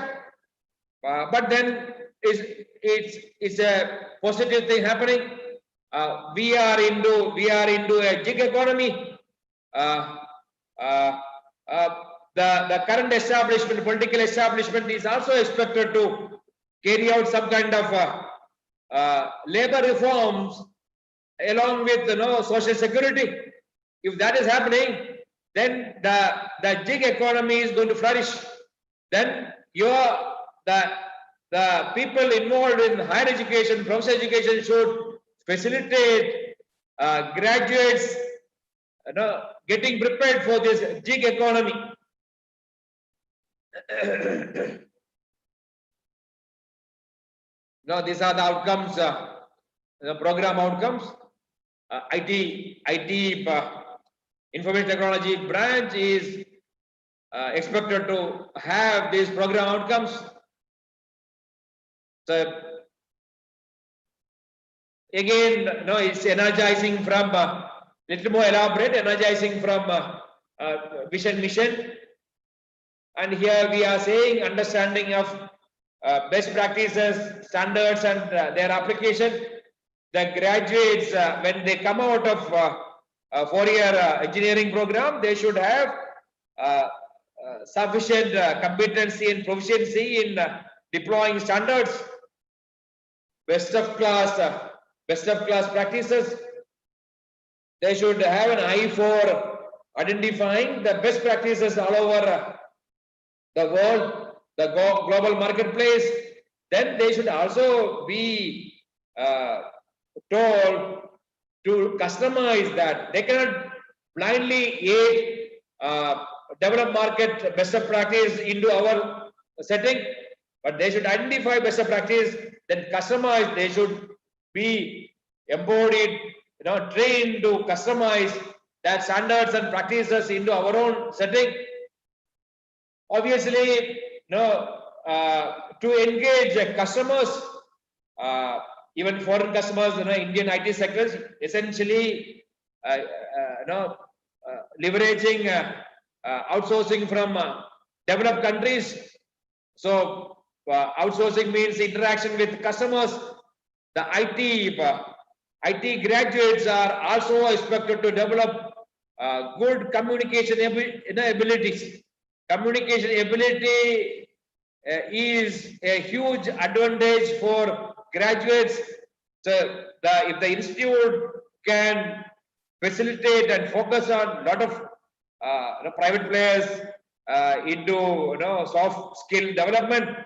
But then it's a positive thing happening. We are into a gig economy. The current establishment, political establishment, is also expected to carry out some kind of labor reforms along with social security. If that is happening, then the gig economy is going to flourish. Then the people involved in higher education, professional education should facilitate graduates getting prepared for this gig economy. Now, these are the outcomes, the program outcomes. IT information technology branch is expected to have these program outcomes. So again, it's energizing from little more elaborate, energizing from vision mission. And here we are saying understanding of best practices, standards, and their application. The graduates, when they come out of four-year engineering program, they should have sufficient competency and proficiency in deploying standards, best of class practices. They should have an eye for identifying the best practices all over the world, the global marketplace. Then they should also be told to customize that. They cannot blindly aid develop market best of practice into our setting, but they should identify best of practice, then customize. They should be embodied, trained to customize that standards and practices into our own setting. Obviously, to engage customers, even foreign customers, Indian IT sectors, essentially, leveraging outsourcing from developed countries. So, outsourcing means interaction with customers. The IT graduates are also expected to develop good communication abilities. Communication ability is a huge advantage for graduates. So if the institute can facilitate and focus on a lot of private players into soft skill development,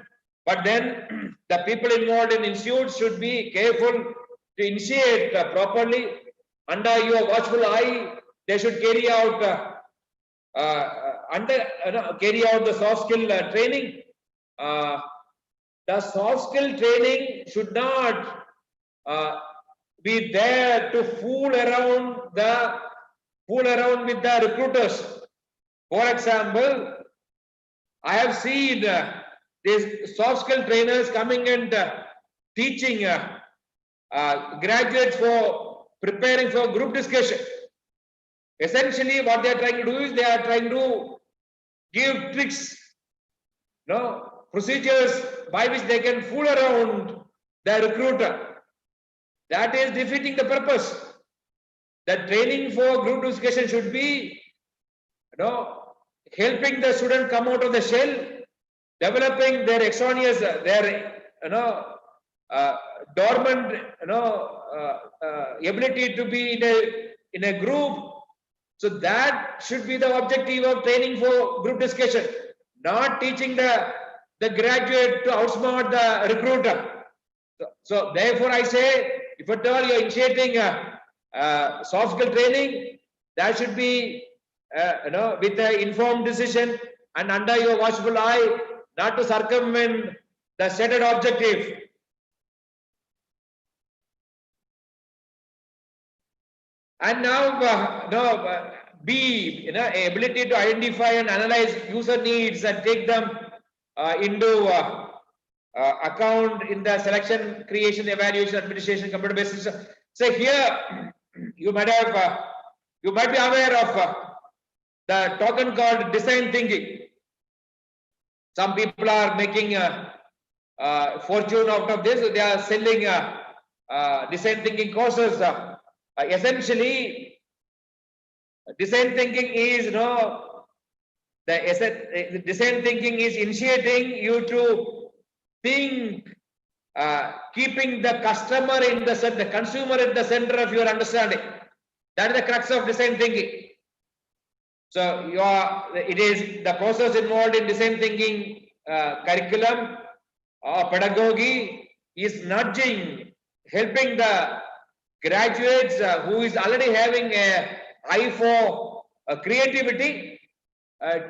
but then the people involved in institutes should be careful to initiate properly under your watchful eye. They should carry out the soft skill training. The soft skill training should not be there to fool around with the recruiters. For example, I have seen these soft skill trainers coming and teaching graduates for preparing for group discussion. Essentially, what they are trying to do is they are trying to give tricks, procedures by which they can fool around the recruiter. That is defeating the purpose. The training for group discussion should be, helping the student come out of the shell, developing their extraneous, their, dormant, ability to be in a group. So that should be the objective of training for group discussion, not teaching the graduate to outsmart the recruiter. So therefore I say, if at all you're initiating soft skill training, that should be with an informed decision and under your watchful eye, not to circumvent the stated objective. And now, B, ability to identify and analyze user needs and take them into account in the selection, creation, evaluation, administration, computer based system. So here you might be aware of the token called design thinking. Some people are making a fortune out of this. They are selling design thinking courses. Essentially, design thinking is design thinking is initiating you to think, keeping the customer in the center, the consumer in the center of your understanding. That is the crux of design thinking. So it is the process involved in design thinking curriculum or pedagogy is nudging, helping the graduates who is already having a eye for creativity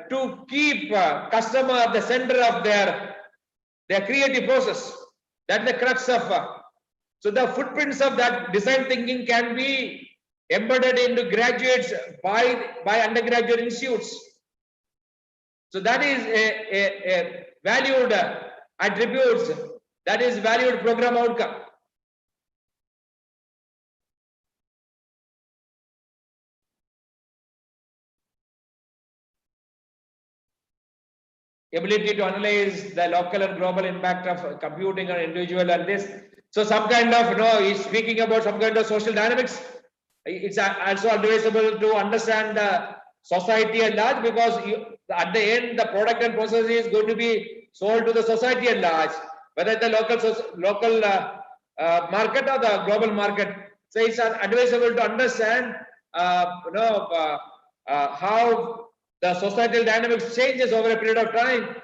to keep customer at the center of their creative process. That's the crux of. So the footprints of that design thinking can be embedded into graduates by undergraduate institutes. So that is a valued attributes. That is valued program outcome. Ability to analyze the local and global impact of computing on individual and this. So some kind of, he's speaking about some kind of social dynamics. It's also advisable to understand the society at large, because at the end the product and process is going to be sold to the society at large, whether the local market or the global market. So it's advisable to understand how the societal dynamics changes over a period of time.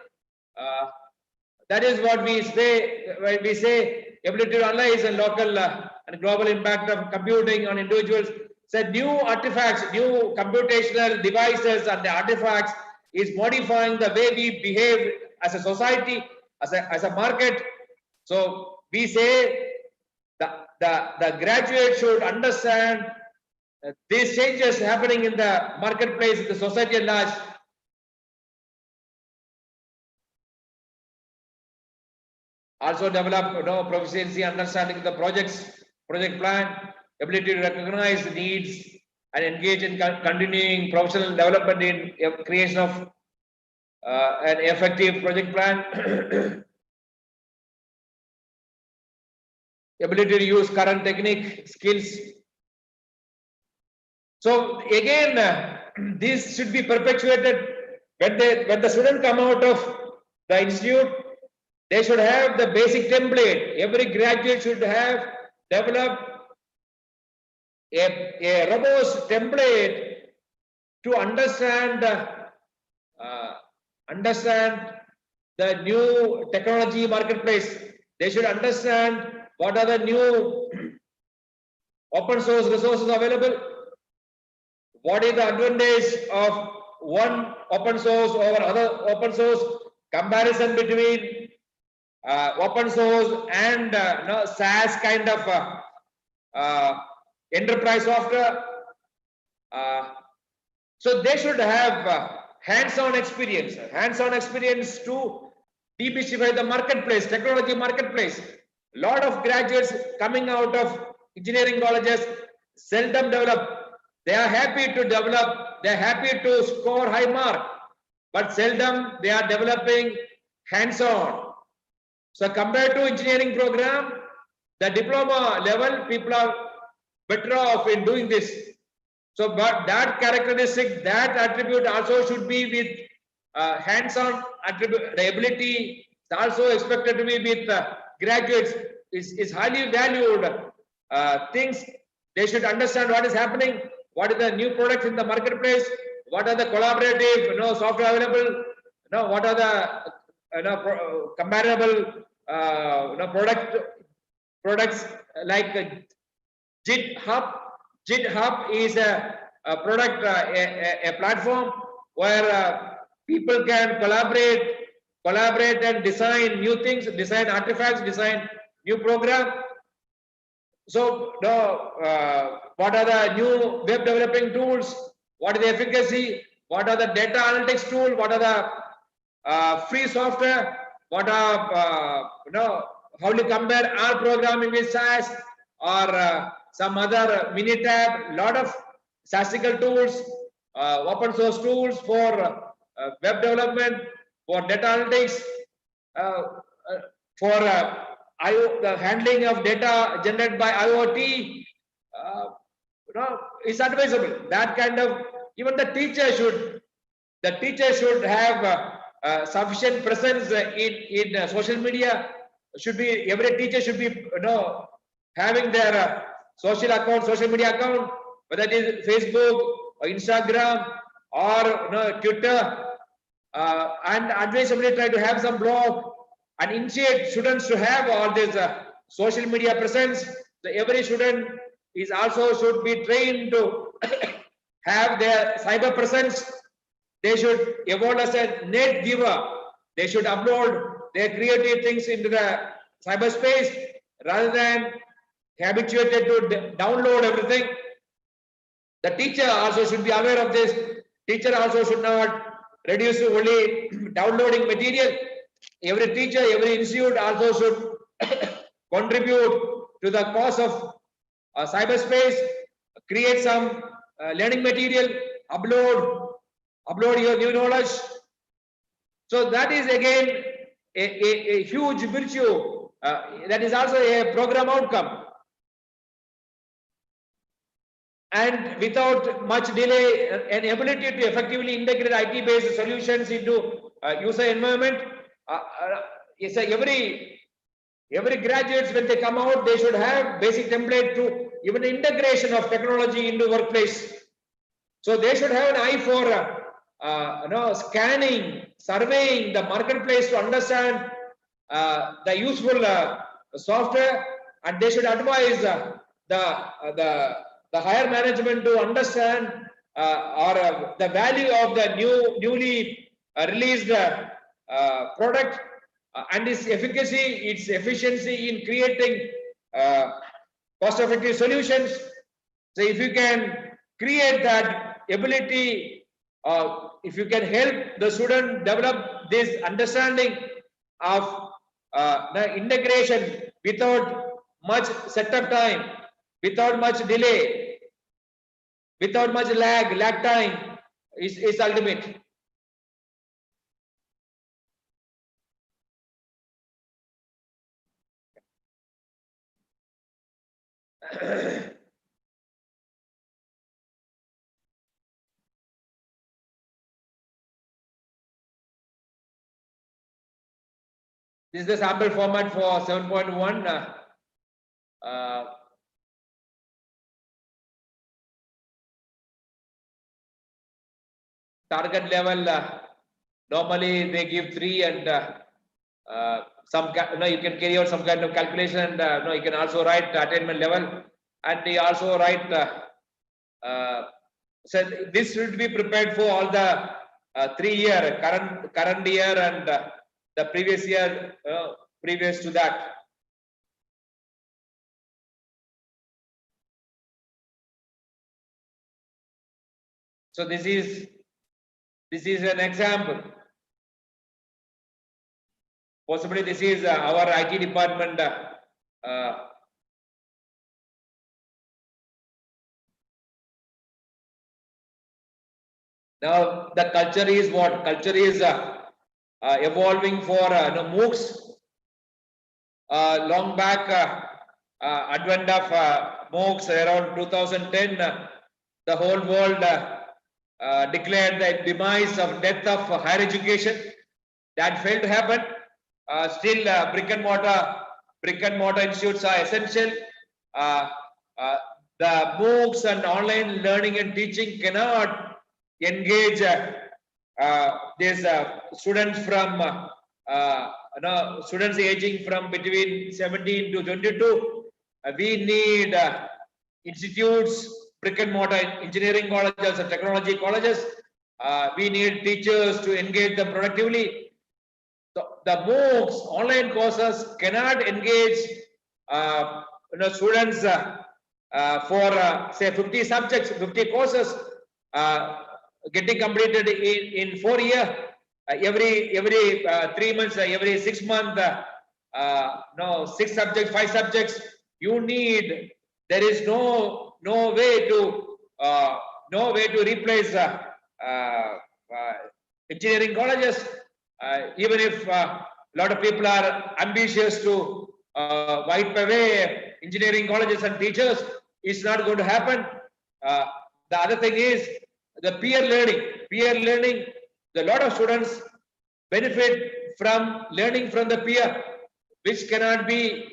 That is what we say when we say ability to analyze and local and global impact of computing on individuals. So new artifacts, new computational devices and the artifacts is modifying the way we behave as a society, as a market. So we say the graduate should understand these changes happening in the marketplace, in the society at large. Also develop proficiency, understanding of the project plan, ability to recognize the needs and engage in continuing professional development in creation of an effective project plan. Ability to use current technique, skills. So again, this should be perpetuated when the student come out of the institute. They should have the basic template. Every graduate should have developed a robust template to understand the new technology marketplace. They should understand what are the new open source resources available. What is the advantage of one open source over other open source? Comparison between open source and SaaS kind of enterprise software. So they should have hands-on experience to demystify the marketplace, technology marketplace. A lot of graduates coming out of engineering colleges seldom develop. They are happy to develop, they are happy to score high mark, but seldom they are developing hands-on. So compared to engineering program, the diploma level, people are better off in doing this. So, but that characteristic, that attribute also should be with hands-on attribute. The ability is also expected to be with graduates is highly valued. Things they should understand what is happening, what is the new products in the marketplace, what are the collaborative software available, what are the comparable products like GitHub. GitHub is a product, a platform where people can collaborate collaborate and design new things, design artifacts, design new program. So what are the new web developing tools? What is the efficacy? What are the data analytics tool? What are the free software? What are how do you compare R programming with SAS or some other Minitab? Lot of statistical tools, open source tools for web development, for data analytics, for the handling of data generated by IoT. Is advisable. That kind of, even the teacher should have sufficient presence in social media. Should be, every teacher should be having their social media account, whether it is Facebook or Instagram or Twitter, and advisably try to have some blog and initiate students to have all this social media presence. So every student is also should be trained to have their cyber presence. They should evolve as a net giver. They should upload their creative things into the cyberspace rather than habituated to download everything. The teacher also should be aware of this. Teacher also should not reduce to only downloading material. Every teacher, every institute also should contribute to the cause of cyberspace, create some learning material, upload your new knowledge. So that is again a huge virtue. That is also a program outcome. And without much delay, an ability to effectively integrate IT-based solutions into user environment. Every graduates, when they come out, they should have basic template to even integration of technology into workplace. So they should have an eye for scanning, surveying the marketplace to understand the useful software, and they should advise the higher management to understand the value of the newly released product and its efficacy, its efficiency in creating cost-effective solutions. So if you can create that ability, if you can help the student develop this understanding of the integration without much setup time, without much delay, without much lag time, is ultimate. This is the sample format for 7.1. Target level, normally they give 3, and you can carry out some kind of calculation, and you can also write attainment level, and you also write. So this should be prepared for all the 3-year current year and the previous year, previous to that. So this is an example. Possibly this is our IT department. Now the culture is what? Culture is evolving for MOOCs. Long back, advent of MOOCs around 2010, the whole world declared the demise of death of higher education. That failed to happen. Still, brick and mortar institutes are essential. The MOOCs and online learning and teaching cannot engage these students from students aging from between 17 to 22. We need institutes, brick and mortar engineering colleges and technology colleges. We need teachers to engage them productively. the MOOCs, online courses cannot engage students for say 50 subjects, 50 courses getting completed in 4 years. Every 3 months, every 6 months, no 6 subjects, 5 subjects. You need. There is no way to replace engineering colleges. Even if a lot of people are ambitious to wipe away engineering colleges and teachers, it's not going to happen. The other thing is the peer learning. Peer learning, a lot of students benefit from learning from the peer, which cannot be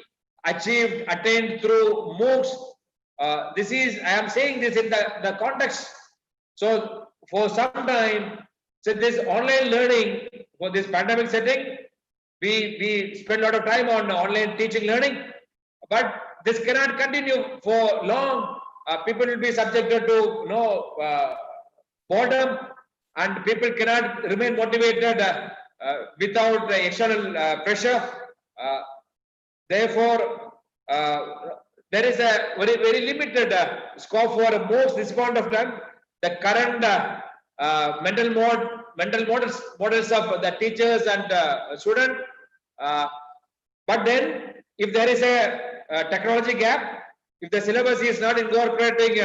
attained through MOOCs. I am saying this in the context. So for some time, so this online learning for this pandemic setting, we spend a lot of time on online teaching learning, but this cannot continue for long. People will be subjected to boredom, and people cannot remain motivated without external pressure. Therefore, there is a very limited scope for MOOCs this point of time. The current mental models of the teachers and student. But then, if there is a technology gap, if the syllabus is not incorporating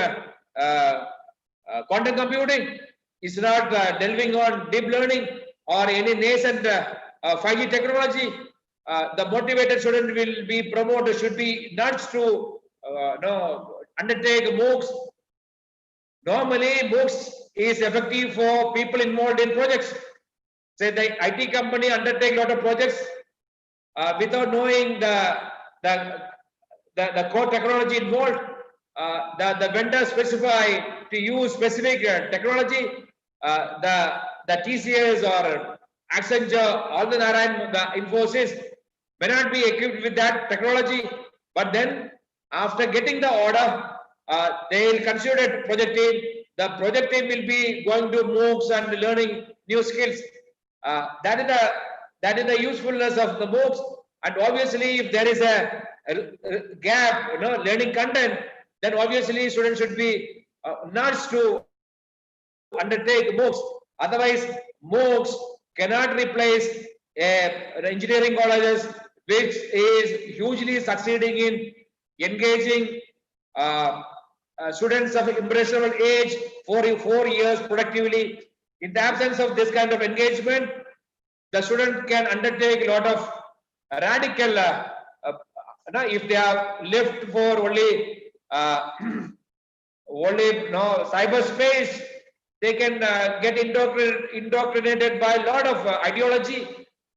quantum computing, is not delving on deep learning or any nascent 5G technology, the motivated student will be promoted, should be nudged to undertake MOOCs. Normally, MOOCs is effective for people involved in projects. Say the IT company undertake a lot of projects without knowing the core technology involved. The vendor specify to use specific technology. The TCS or Accenture, all the Infosys may not be equipped with that technology, but then after getting the order, they will consider project team. The project team will be going to MOOCs and learning new skills. That is the usefulness of the MOOCs. And obviously, if there is a gap, learning content, then obviously students should be nudged to undertake MOOCs. Otherwise, MOOCs cannot replace engineering colleges, which is hugely succeeding in engaging students of impressionable age for 4 years productively. In the absence of this kind of engagement, the student can undertake a lot of radical, if they are left for only cyberspace, they can get indoctrinated by a lot of ideology.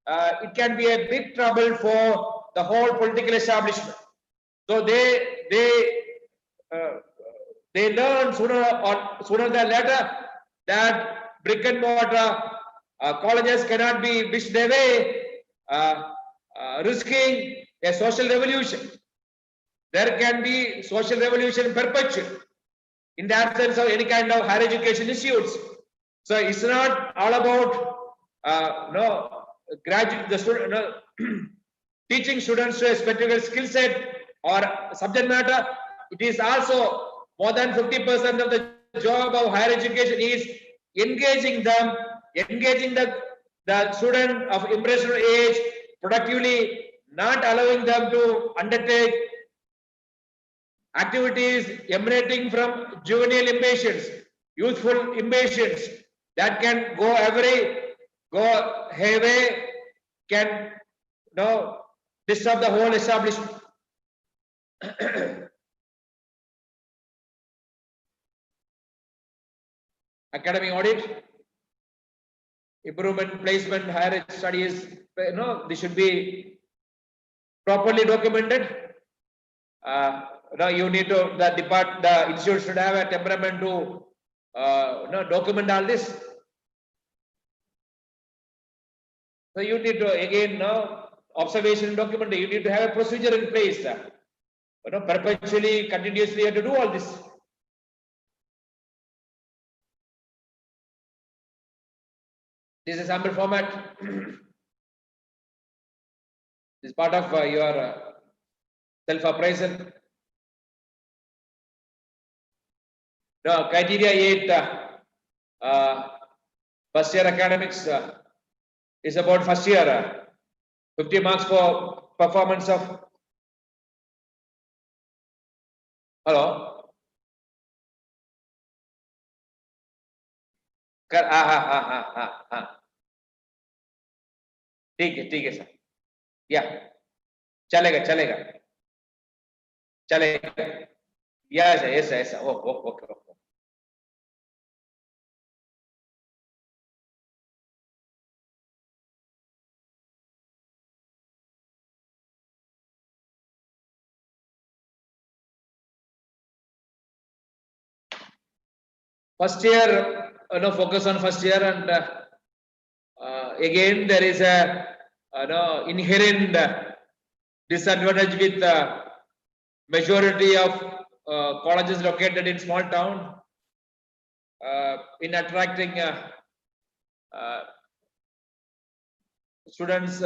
It can be a big trouble for the whole political establishment. So they learn sooner than later that brick and mortar colleges cannot be wished away, risking a social revolution. There can be social revolution perpetual in the absence of any kind of higher education issues. So it's not all about teaching students to a specific skill set or subject matter. It is also more than 50% of the job of higher education is engaging the student of impressionable age productively, not allowing them to undertake activities emanating from juvenile impatience, youthful impatience that can go hayway, can disturb the whole establishment. Academic audit, improvement, placement, higher studies, this should be properly documented. You need to, the institute should have a temperament to document all this. So you need to, again, observation document, you need to have a procedure in place. Perpetually, continuously, you have to do all this. This is sample format. This is part of your self-appraisal. No, criteria 8, first year academics is about first year. 50 marks for performance of. Hello. ठीक है sir. या चलेगा yes sir. Okay. First year, focus on first year, and again there is a inherent disadvantage with majority of colleges located in small town in attracting students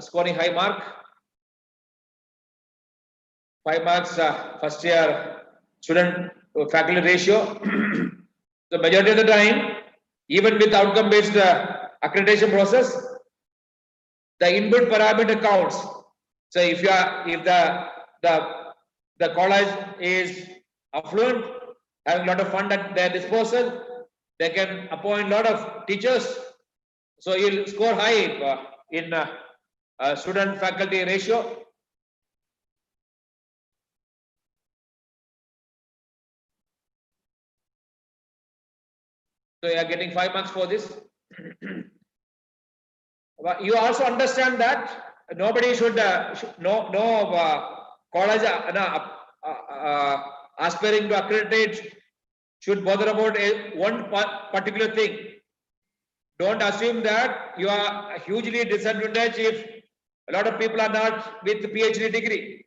scoring high mark. 5 marks first year student faculty ratio. So majority of the time, even with outcome based accreditation process, the input parameter counts. So if the college is affluent, having a lot of fund at their disposal, they can appoint a lot of teachers. So you'll score high in student faculty ratio. So you are getting 5 marks for this. But you also understand that nobody should college aspiring to accredit should bother about one particular thing. Don't assume that you are hugely disadvantaged if a lot of people are not with PhD degree.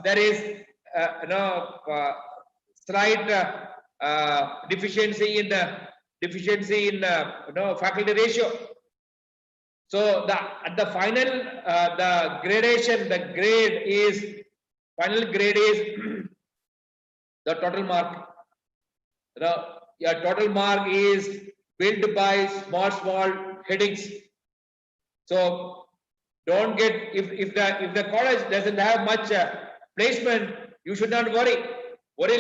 There is slight deficiency in faculty ratio. So at the final the gradation, final grade is the total mark. Your total mark is built by small headings. So don't get, if the college doesn't have much placement, you should not worry. Very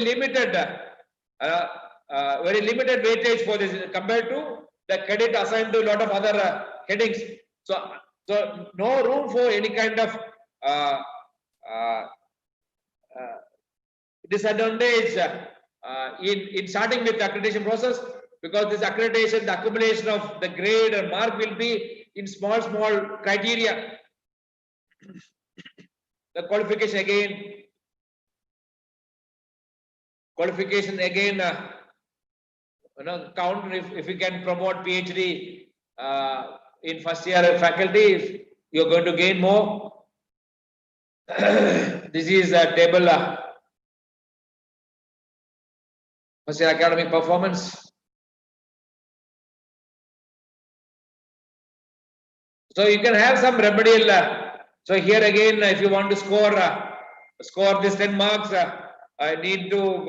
limited weightage for this compared to the credit assigned to a lot of other headings. So no room for any kind of disadvantage in starting with the accreditation process, because this accreditation, the accumulation of the grade and mark will be in small criteria. The qualification again, count if you can promote PhD in first year faculty, you're going to gain more. This is a table first year academic performance. So you can have some remedial. So here again, if you want to score this 10 marks, I need to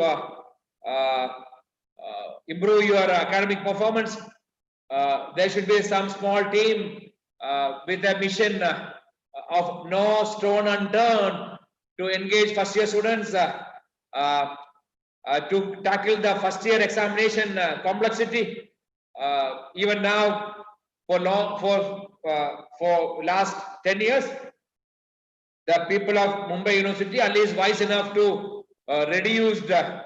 improve your academic performance. There should be some small team with a mission of no stone unturned to engage first year students to tackle the first year examination complexity. Even now, for last 10 years, the people of Mumbai University, at least wise enough to reduce the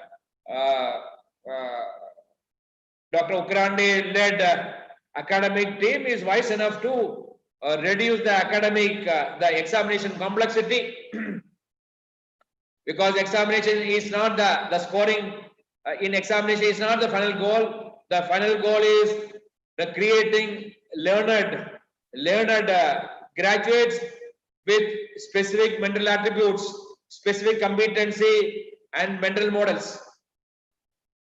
Dr. Ukrande led academic team is wise enough to reduce the the examination complexity, because examination is not the scoring in examination is not the final goal. The final goal is the creating learned graduates with specific mental attributes, specific competency and mental models.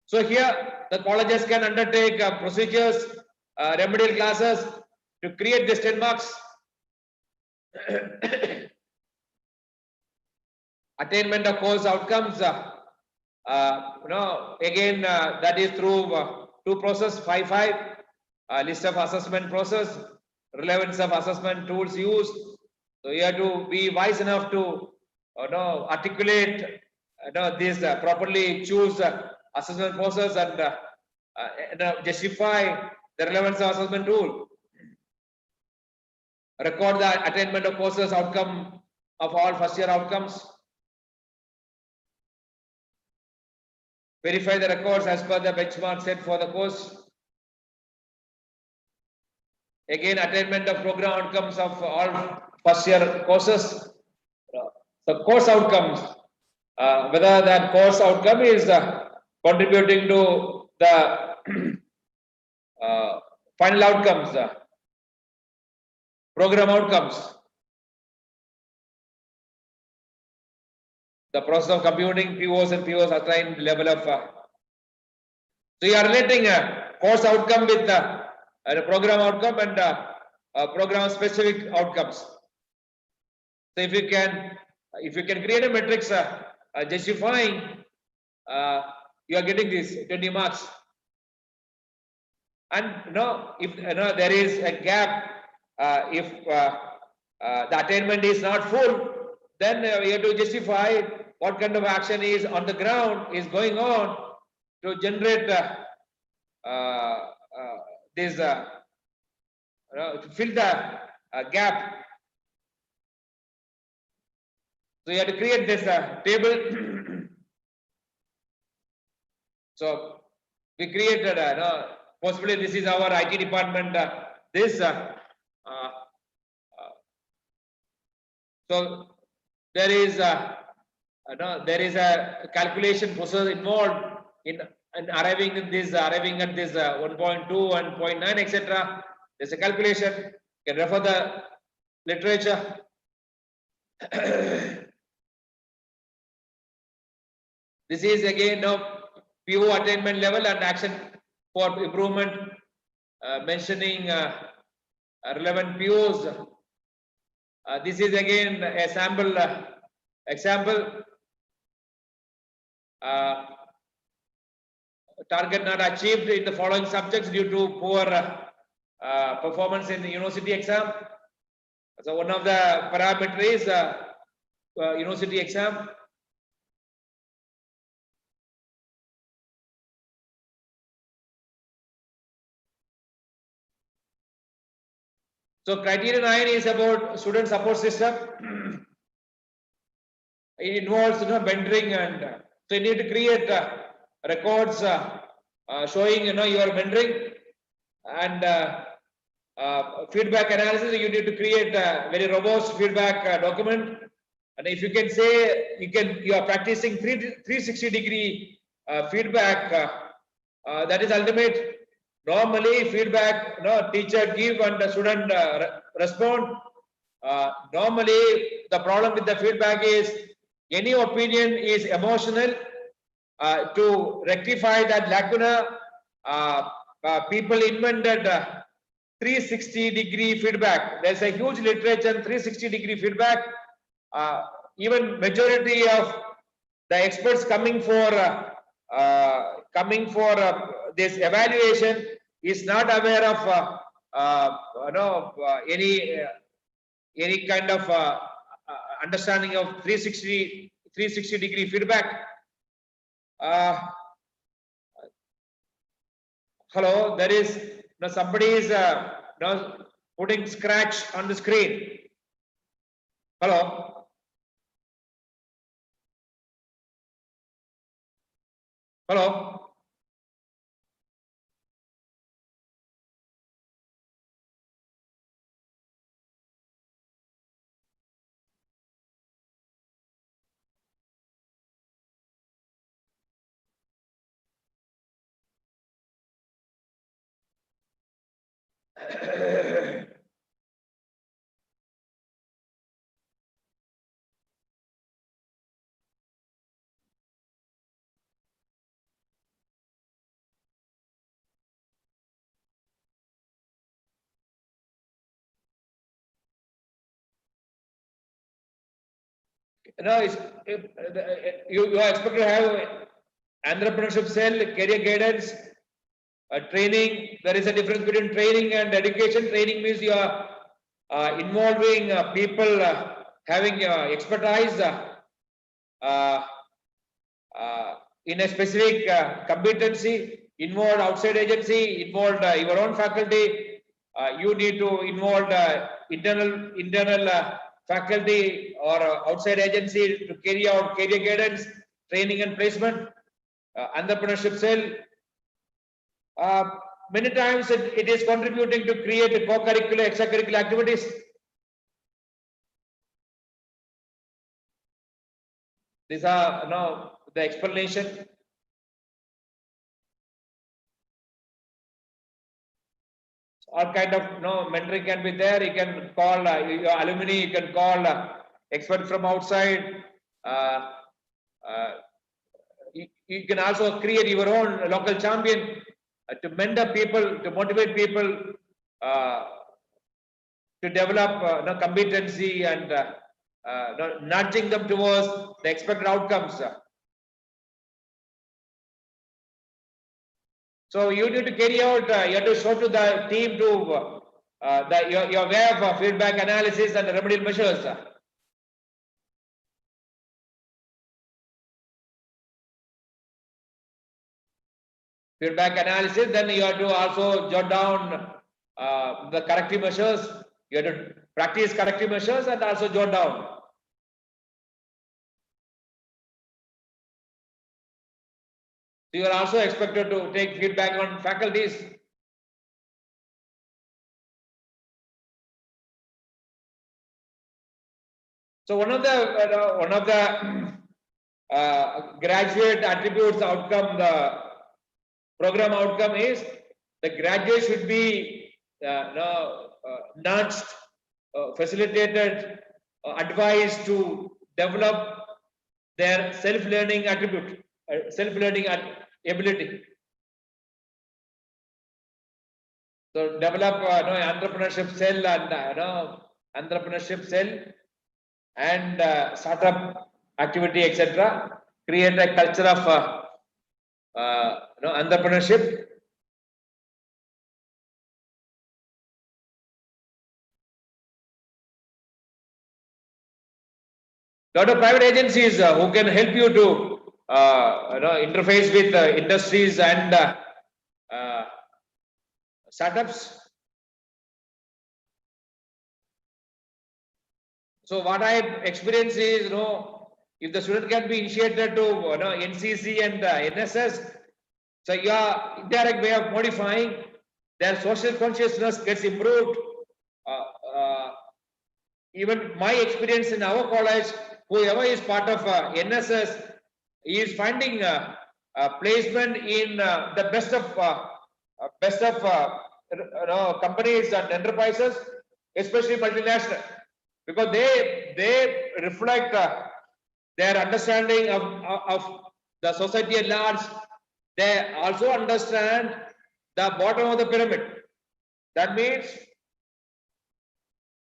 So here the colleges can undertake procedures, remedial classes to create this 10 marks. attainment of course outcomes, again, that is through two process, 5-5, list of assessment process, relevance of assessment tools used. So you have to be wise enough to articulate this, properly choose assessment process and justify the relevance of assessment tool. Record the attainment of courses outcome of all first year outcomes. Verify the records as per the benchmark set for the course. Again, attainment of program outcomes of all first year courses. The course outcomes, whether that course outcome is contributing to the final outcomes, program outcomes. The process of computing POs and POs assigned level of. So you are relating course outcome with the program outcome and program specific outcomes. So if you can create a matrix justifying, you are getting this 20 marks. And if there is a gap, if the attainment is not full, then you have to justify what kind of action is on the ground is going on to generate this to fill the gap. So you have to create this table. So we created possibly this is our IT department. So there is a calculation process involved in arriving at this 1.2 and 0.9 etc. There's a calculation. You can refer the literature. This is again PO attainment level and action for improvement, mentioning relevant POs. This is again a sample example. Target not achieved in the following subjects due to poor performance in the university exam. So one of the parameters is university exam. So Criterion 9 is about student support system. It involves mentoring, and so you need to create records showing your mentoring and feedback analysis. You need to create a very robust feedback document. And if you can say you are practicing 360-degree feedback, that is ultimate. Normally feedback, teacher give and the student respond. Normally the problem with the feedback is any opinion is emotional. To rectify that lacuna, people invented 360-degree feedback. There's a huge literature 360-degree feedback. Even majority of the experts coming for this evaluation is not aware of any kind of understanding of 360-degree feedback. Hello, there is somebody is putting scratch on the screen. Hello. Hello. You are expected to have entrepreneurship cell, career guidance, training. There is a difference between training and education. Training means you are involving people having expertise in a specific competency, involve outside agency, involve your own faculty. You need to involve internal faculty or outside agency to carry out career guidance, training and placement, entrepreneurship cell. Many times it is contributing to create co-curricular, extracurricular activities. These are now the explanation. All kind of mentoring can be there. You can call your alumni. You can call experts from outside. You can also create your own local champion to mentor people, to motivate people to develop competency and nudging them towards the expected outcomes. So you need to carry out, you have to show to the team to your way of feedback analysis and remedial measures. Feedback analysis, then you have to also jot down the corrective measures. You have to practice corrective measures and also jot down. You are also expected to take feedback on faculties. So one of the graduate attributes outcome, the program outcome is the graduate should be nudged, facilitated, advised to develop their self-learning attribute, self-learning ability. So develop entrepreneurship cell and entrepreneurship cell and startup activity, etc. Create a culture of entrepreneurship. Lot of private agencies who can help you to interface with industries and startups. So what I experience is, if the student can be initiated to NCC and NSS, so your indirect way of modifying their social consciousness gets improved. Even my experience in our college, whoever is part of NSS is finding a placement in the best of companies and enterprises, especially multinational, because they reflect their understanding of the society at large. They also understand the bottom of the pyramid. That means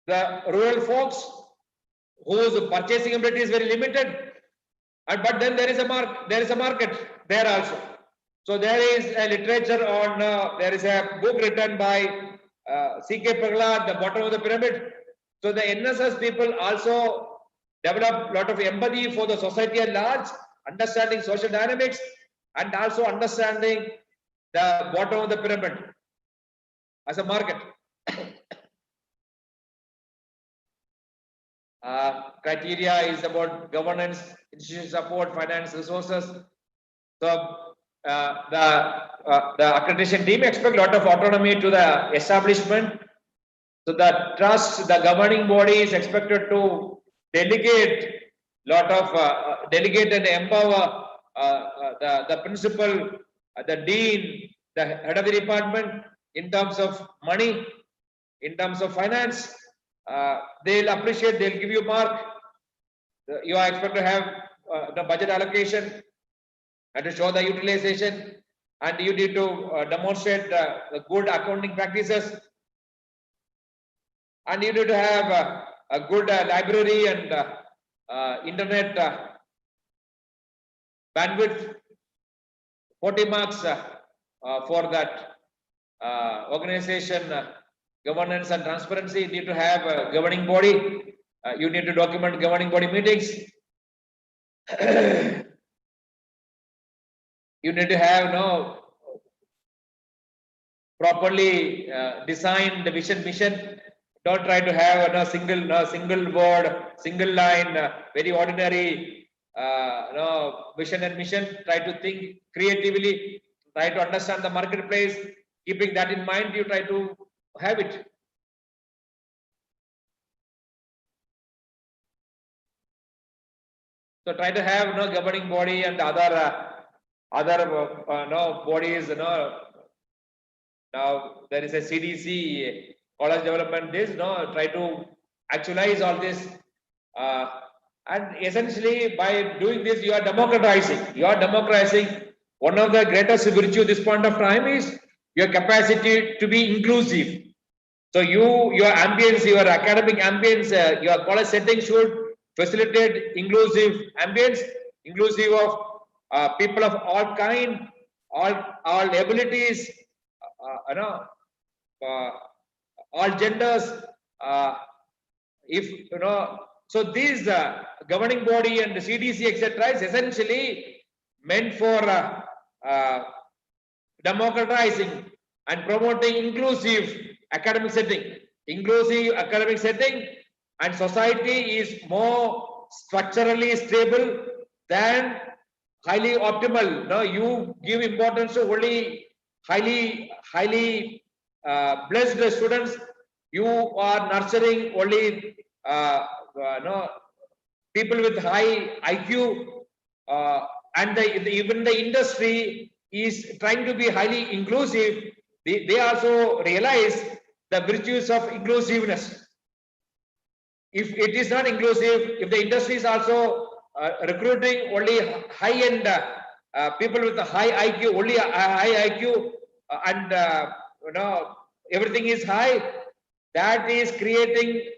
the rural folks whose purchasing ability is very limited, but then there is a market there also. So there is a literature on there is a book written by C.K. Prahlad, The Bottom of the Pyramid. So the NSS people also develop a lot of empathy for the society at large, understanding social dynamics, and also understanding the bottom of the pyramid as a market. Criteria is about governance, institution support, finance, resources. So the accreditation team expect a lot of autonomy to the establishment. So the trust, the governing body is expected to delegate delegate and empower the principal, the dean, the head of the department in terms of money, in terms of finance. They'll appreciate, they'll give you mark. You are expected to have the budget allocation and to show the utilization, and you need to demonstrate the good accounting practices, and you need to have a good library and internet bandwidth, 40 marks for that organization governance and transparency. You need to have a governing body. You need to document governing body meetings. You need to have properly designed the vision mission. Don't try to have single word, single line, very ordinary vision and mission. Try to think creatively. Try to understand the marketplace. Keeping that in mind, you try to have it. So try to have governing body and other bodies. Now there is a CDC, college development. Try to actualize all this, and essentially by doing this, you are democratizing. You are democratizing. One of the greatest virtue at this point of time is your capacity to be inclusive. So your ambience, your academic ambience, your college setting should facilitate inclusive ambience, inclusive of people of all kind, all abilities, all genders. So these governing body and the CDC, etc., is essentially meant for democratizing and promoting inclusive academic setting. Inclusive academic setting, and society is more structurally stable than highly optimal. Now you give importance to only highly blessed students. You are nurturing only people with high IQ, and even the industry is trying to be highly inclusive. They also realize the virtues of inclusiveness. If it is not inclusive, if the industry is also recruiting only high-end people with a high IQ, only a high IQ, and everything is high, that is creating,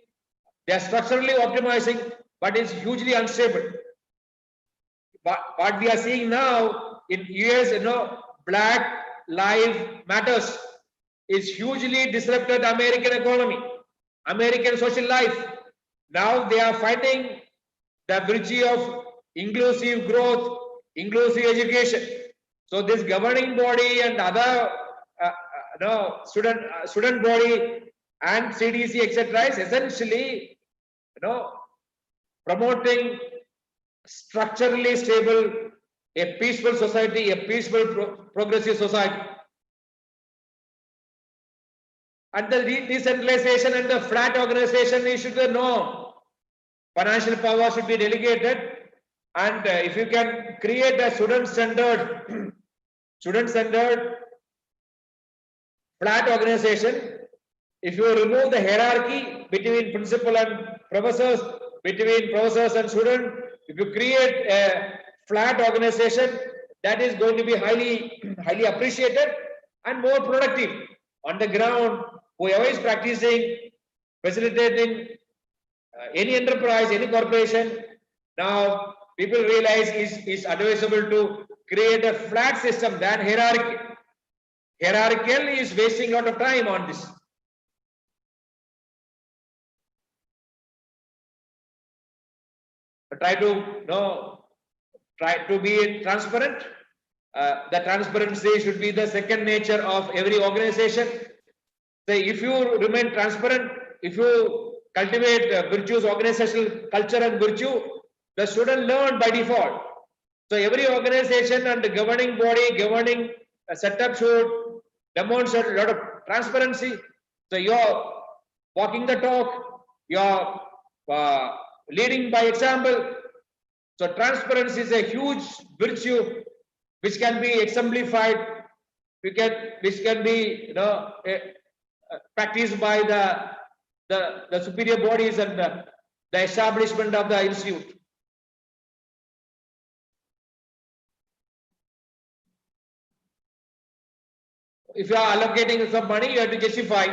they are structurally optimizing, but it's hugely unstable. But what we are seeing now in US, Black Lives Matters is hugely disrupted American economy, American social life. Now they are fighting the virtue of inclusive growth, inclusive education. So this governing body and other student body and CDC, etc., is essentially promoting structurally stable, a peaceful society, a peaceful progressive society. And the decentralization and the flat organization is should be known. Financial power should be delegated, and if you can create a student-centered flat organization, if you remove the hierarchy between principal and professors, between professors and students, if you create a flat organization, that is going to be highly appreciated and more productive on the ground. Whoever is practicing, facilitating any enterprise, any corporation, now people realize is advisable to create a flat system than hierarchy. Hierarchical is wasting a lot of time on this. Try to be transparent. The transparency should be the second nature of every organization. So if you remain transparent, if you cultivate virtues, organizational culture and virtue, the student learn by default. So every organization and the governing body, governing setup should demonstrate a lot of transparency. So you're walking the talk, you're leading by example. So transparency is a huge virtue which can be exemplified, which can be practiced by the superior bodies and the establishment of the institute. If you are allocating some money, you have to justify.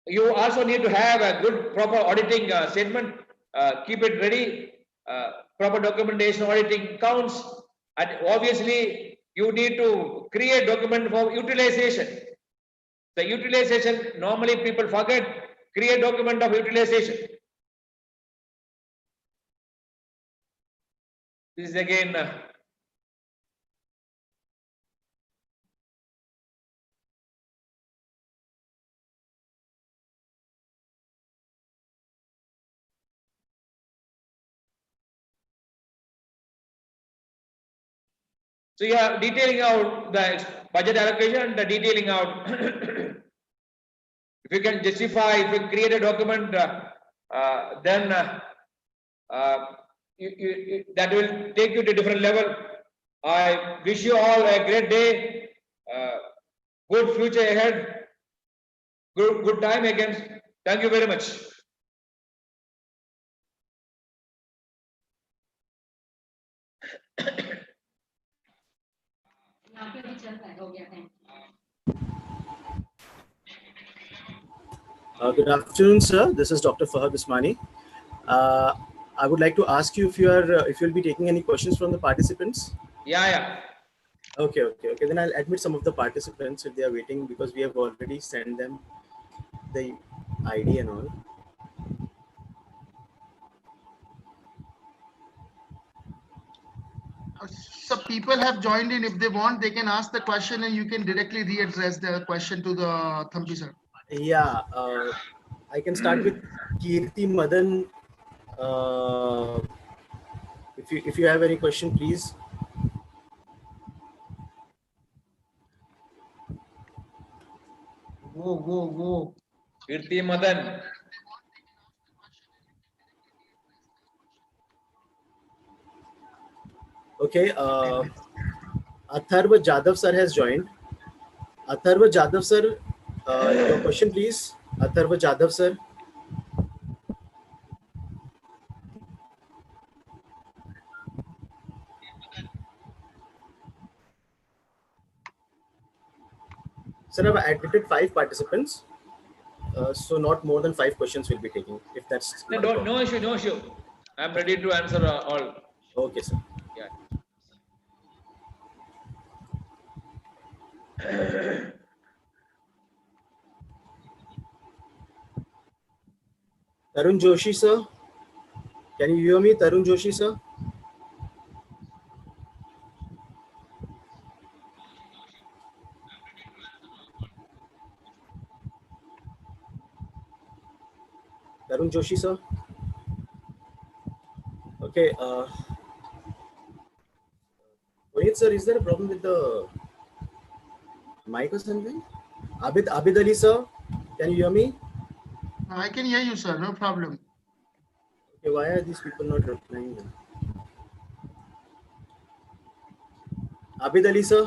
You also need to have a good proper auditing statement. Keep it ready. Proper documentation auditing counts. And obviously, you need to create document for utilization. The utilization, normally people forget, create document of utilization. This is again so you are detailing out the budget allocation, the detailing out. If you can justify, if you create a document, then that will take you to a different level. I wish you all a great day, good future ahead, good time again. Thank you very much. Good afternoon, sir. This is Dr. Fahad Usmani. I would like to ask you if you'll be taking any questions from the participants. Yeah. Okay. Then I'll admit some of the participants if they are waiting, because we have already sent them the ID and all. So people have joined in. If they want, they can ask the question and you can directly readdress the question to the Thampi sir. Yeah, I can start with Kirti Madan. If you have any question, please. Whoa. Kirti Madan. Okay, Atharva Jadhav sir has joined. Atharva Jadhav sir, your question please. Atharva Jadhav sir. Sir, I've admitted 5 participants, so not more than 5 questions will be taking. If that's No issue. I'm ready to answer all. Okay, sir. Yeah. Tarun Joshi sir, can you hear me? Tarun Joshi sir. Tarun Joshi sir. Okay. Wait, sir, is there a problem with the mic or something? Abid Ali sir, can you hear me? I can hear you, sir. No problem. Okay, why are these people not replying then? Abid Ali sir.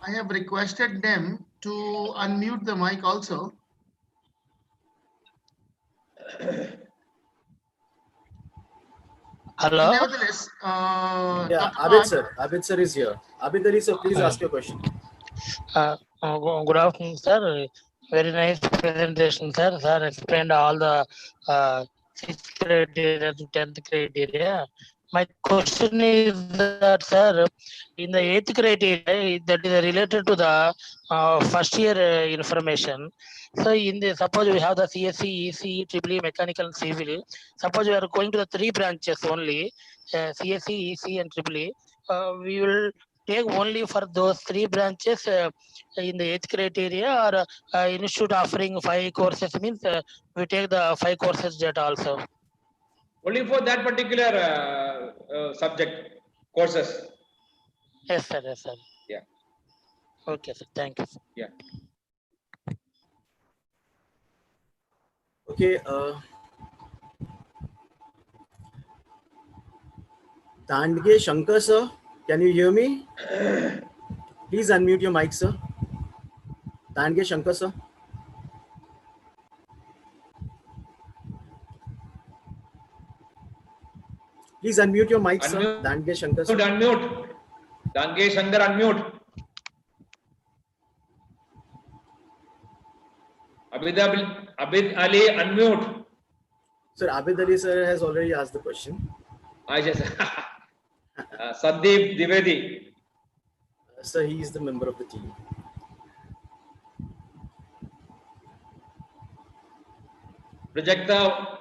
I have requested them to unmute the mic also. Hello. Nevertheless, Yeah, Abid sir is here. Abid Ali sir, please ask your question. Good afternoon, sir. Very nice presentation, sir. Sir explained all the 6th criteria to 10th criteria. My question is that, sir, in the 8th criteria, that is related to the first year information. So, suppose we have the CSC, EC, EEE, mechanical and civil. Suppose we are going to the 3 branches only, CSC, EC and EEE. We will take only for those 3 branches in the 8th criteria, or institute offering 5 courses means we take the 5 courses data also. Only for that particular subject courses. Yes, sir. Yeah. Okay, sir. Thank you, sir. Yeah. Okay. Tandge Shankar sir, can you hear me? Please unmute your mic, sir. Tandge Shankar sir. Please unmute your mic, sir. Tandge Shankar sir. Unmute. Tandge Shankar, unmute. Abid Ali, unmute. Sir, Abid Ali sir has already asked the question. I just Sandeep Divedi. Sir, he is the member of the team. Prajakta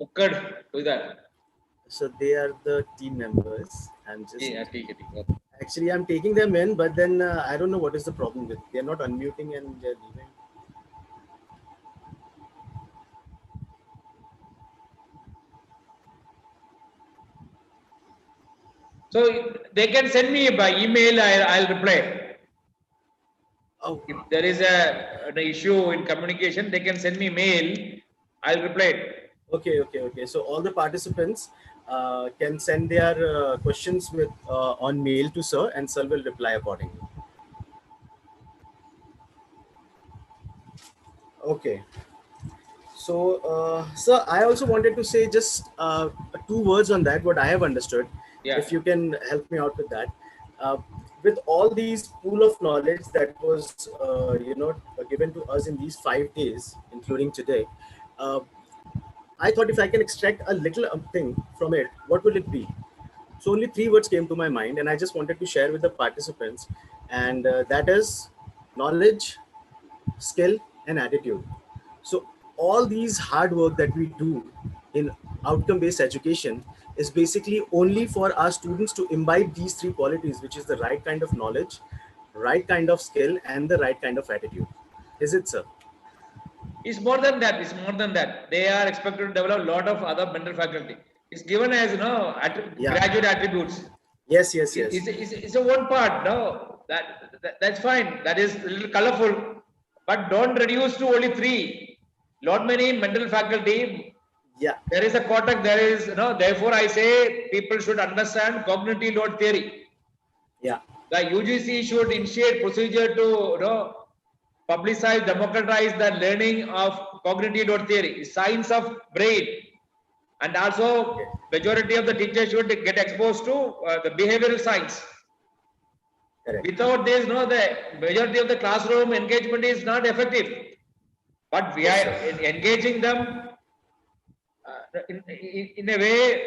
Mukkad. Who is that? So they are the team members. I'm just Yeah, okay. actually I'm taking them in, but then I don't know what is the problem with. They're not unmuting and they're leaving. So they can send me by email. I'll reply. Oh, If there is an issue in communication, they can send me mail. I'll reply. okay. So all the participants can send their questions with on mail to sir, and sir will reply accordingly. Okay. So, sir, I also wanted to say just 2 words on that, what I have understood. Yeah. If you can help me out with that. With all these pool of knowledge that was, given to us in these 5 days, including today, I thought if I can extract a little thing from it, what will it be? So only 3 words came to my mind, and I just wanted to share with the participants, and that is knowledge, skill, and attitude. So all these hard work that we do in outcome-based education is basically only for our students to imbibe these 3 qualities, which is the right kind of knowledge, right kind of skill, and the right kind of attitude. Is it, sir? It's more than that. It's more than that. They are expected to develop a lot of other mental faculty. It's given as graduate attributes. Yes. It's a one part. No, that's fine. That is a little colorful, but don't reduce to only 3. Lot many mental faculty. Yeah. There is a cortex. There is Therefore, I say people should understand cognitive load theory. Yeah. The UGC should initiate procedure to publicize, democratize the learning of cognitive load theory, science of brain, and also majority of the teachers should get exposed to the behavioral science. Correct. Without this, the majority of the classroom engagement is not effective. But we are engaging them in a way,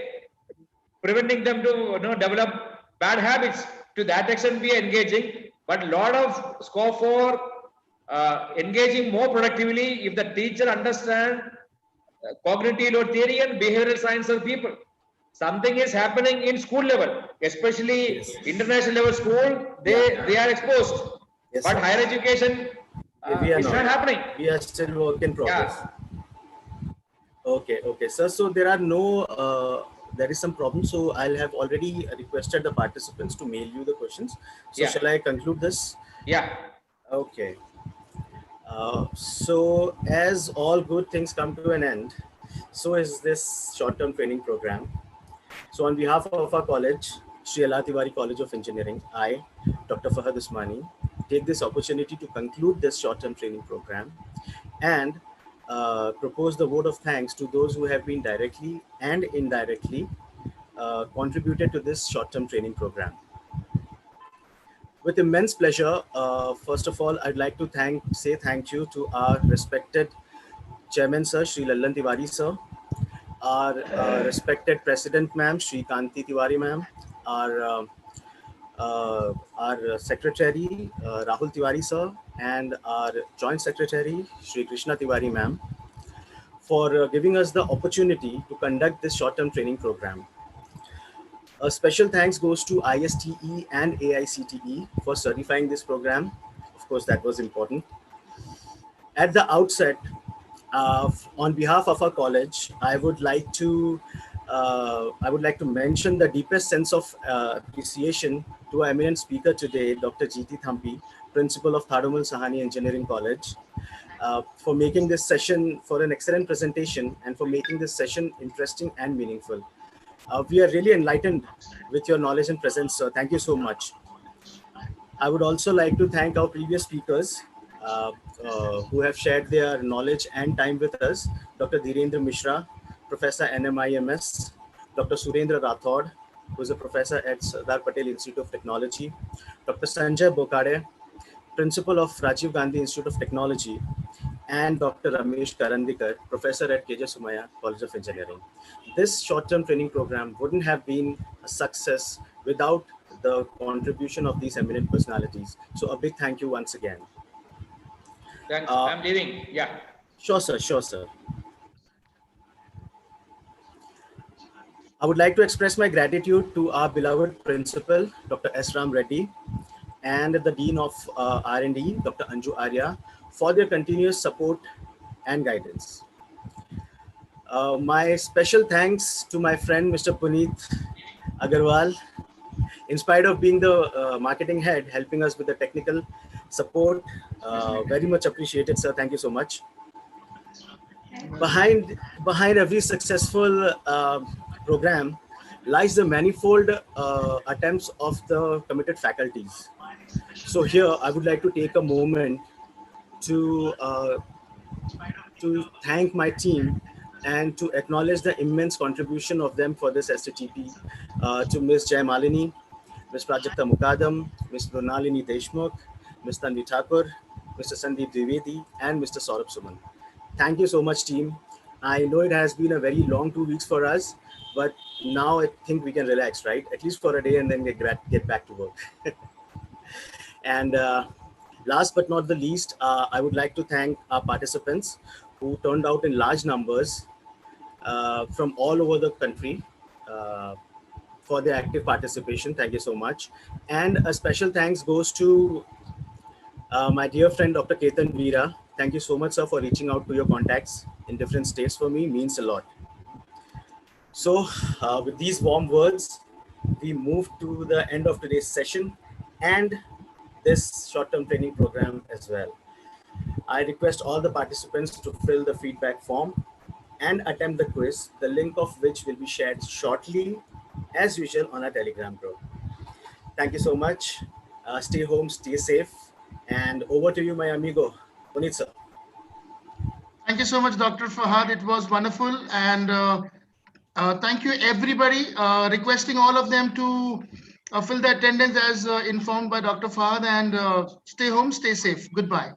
preventing them to develop bad habits. To that extent, we are engaging, but a lot of scope for engaging more productively if the teacher understand cognitive load theory and behavioral science of people. Something is happening in school level, especially international level school, they are exposed. Yes, But sir. higher education, it's not happening. We are still work in progress. Yeah. Okay, sir. So there are no, there is some problem. So I'll have already requested the participants to mail you the questions. So shall I conclude this? Yeah. Okay. So as all good things come to an end, so is this short-term training program. So on behalf of our college, Sri Allah Tiwari College of Engineering, I, Dr. Fahad Usmani, take this opportunity to conclude this short-term training program and propose the vote of thanks to those who have been directly and indirectly contributed to this short-term training program. With immense pleasure, first of all, I'd like to say thank you to our respected Chairman Sir, Shri Lallan Tiwari Sir, our respected President Ma'am, Shri Kanti Tiwari Ma'am, our Secretary, Rahul Tiwari Sir, and our Joint Secretary, Shri Krishna Tiwari Ma'am, for giving us the opportunity to conduct this short-term training program. A special thanks goes to ISTE and AICTE for certifying this program. Of course, that was important. At the outset, on behalf of our college, I would like to mention the deepest sense of appreciation to our eminent speaker today, Dr. G.T. Thampi, Principal of Thadumal Sahani Engineering College, for making this session, for an excellent presentation, and for making this session interesting and meaningful. We are really enlightened with your knowledge and presence, sir. Thank you so much. I would also like to thank our previous speakers who have shared their knowledge and time with us. Dr. Dhirendra Mishra, Professor NMIMS, Dr. Surendra Rathod, who is a professor at Sardar Patel Institute of Technology, Dr. Sanjay Bokade, Principal of Rajiv Gandhi Institute of Technology, and Dr. Ramesh Karandikar, professor at KJ Sumaya College of Engineering. This short-term training program wouldn't have been a success without the contribution of these eminent personalities. So a big thank you once again. Thanks. I'm leaving. Yeah. Sure, sir. Sure, sir. I would like to express my gratitude to our beloved principal, Dr. S. Ram Reddy, and the Dean of R&D, Dr. Anju Arya, for their continuous support and guidance. My special thanks to my friend, Mr. Puneet Agarwal, in spite of being the marketing head, helping us with the technical support. Very much appreciated, sir. Thank you so much. Behind every successful program lies the manifold attempts of the committed faculties. So here I would like to take a moment to thank my team and to acknowledge the immense contribution of them for this STTP, to Ms. Jay Malini, Ms. Prajakta Mukadam, Ms. Brunalini Deshmukh, Ms. Tanvi Thakur, Mr. Sandeep Dwivedi, and Mr. Saurabh Suman. Thank you so much, team. I know it has been a very long 2 weeks for us, but now I think we can relax, right? At least for a day, and then get back to work. And last but not the least, I would like to thank our participants who turned out in large numbers from all over the country for their active participation. Thank you so much. And a special thanks goes to my dear friend, Dr. Ketan Veera. Thank you so much, sir, for reaching out to your contacts in different states. For me, means a lot. So with these warm words, we move to the end of today's session and this short-term training program as well. I request all the participants to fill the feedback form and attempt the quiz, the link of which will be shared shortly, as usual, on our Telegram group. Thank you so much. Stay home, stay safe, and over to you, my amigo, Puneet sir. Thank you so much, Dr. Fahad. It was wonderful. And thank you, everybody. Requesting all of them to fill the attendance as informed by Dr. Fahad, and stay home, stay safe. Goodbye.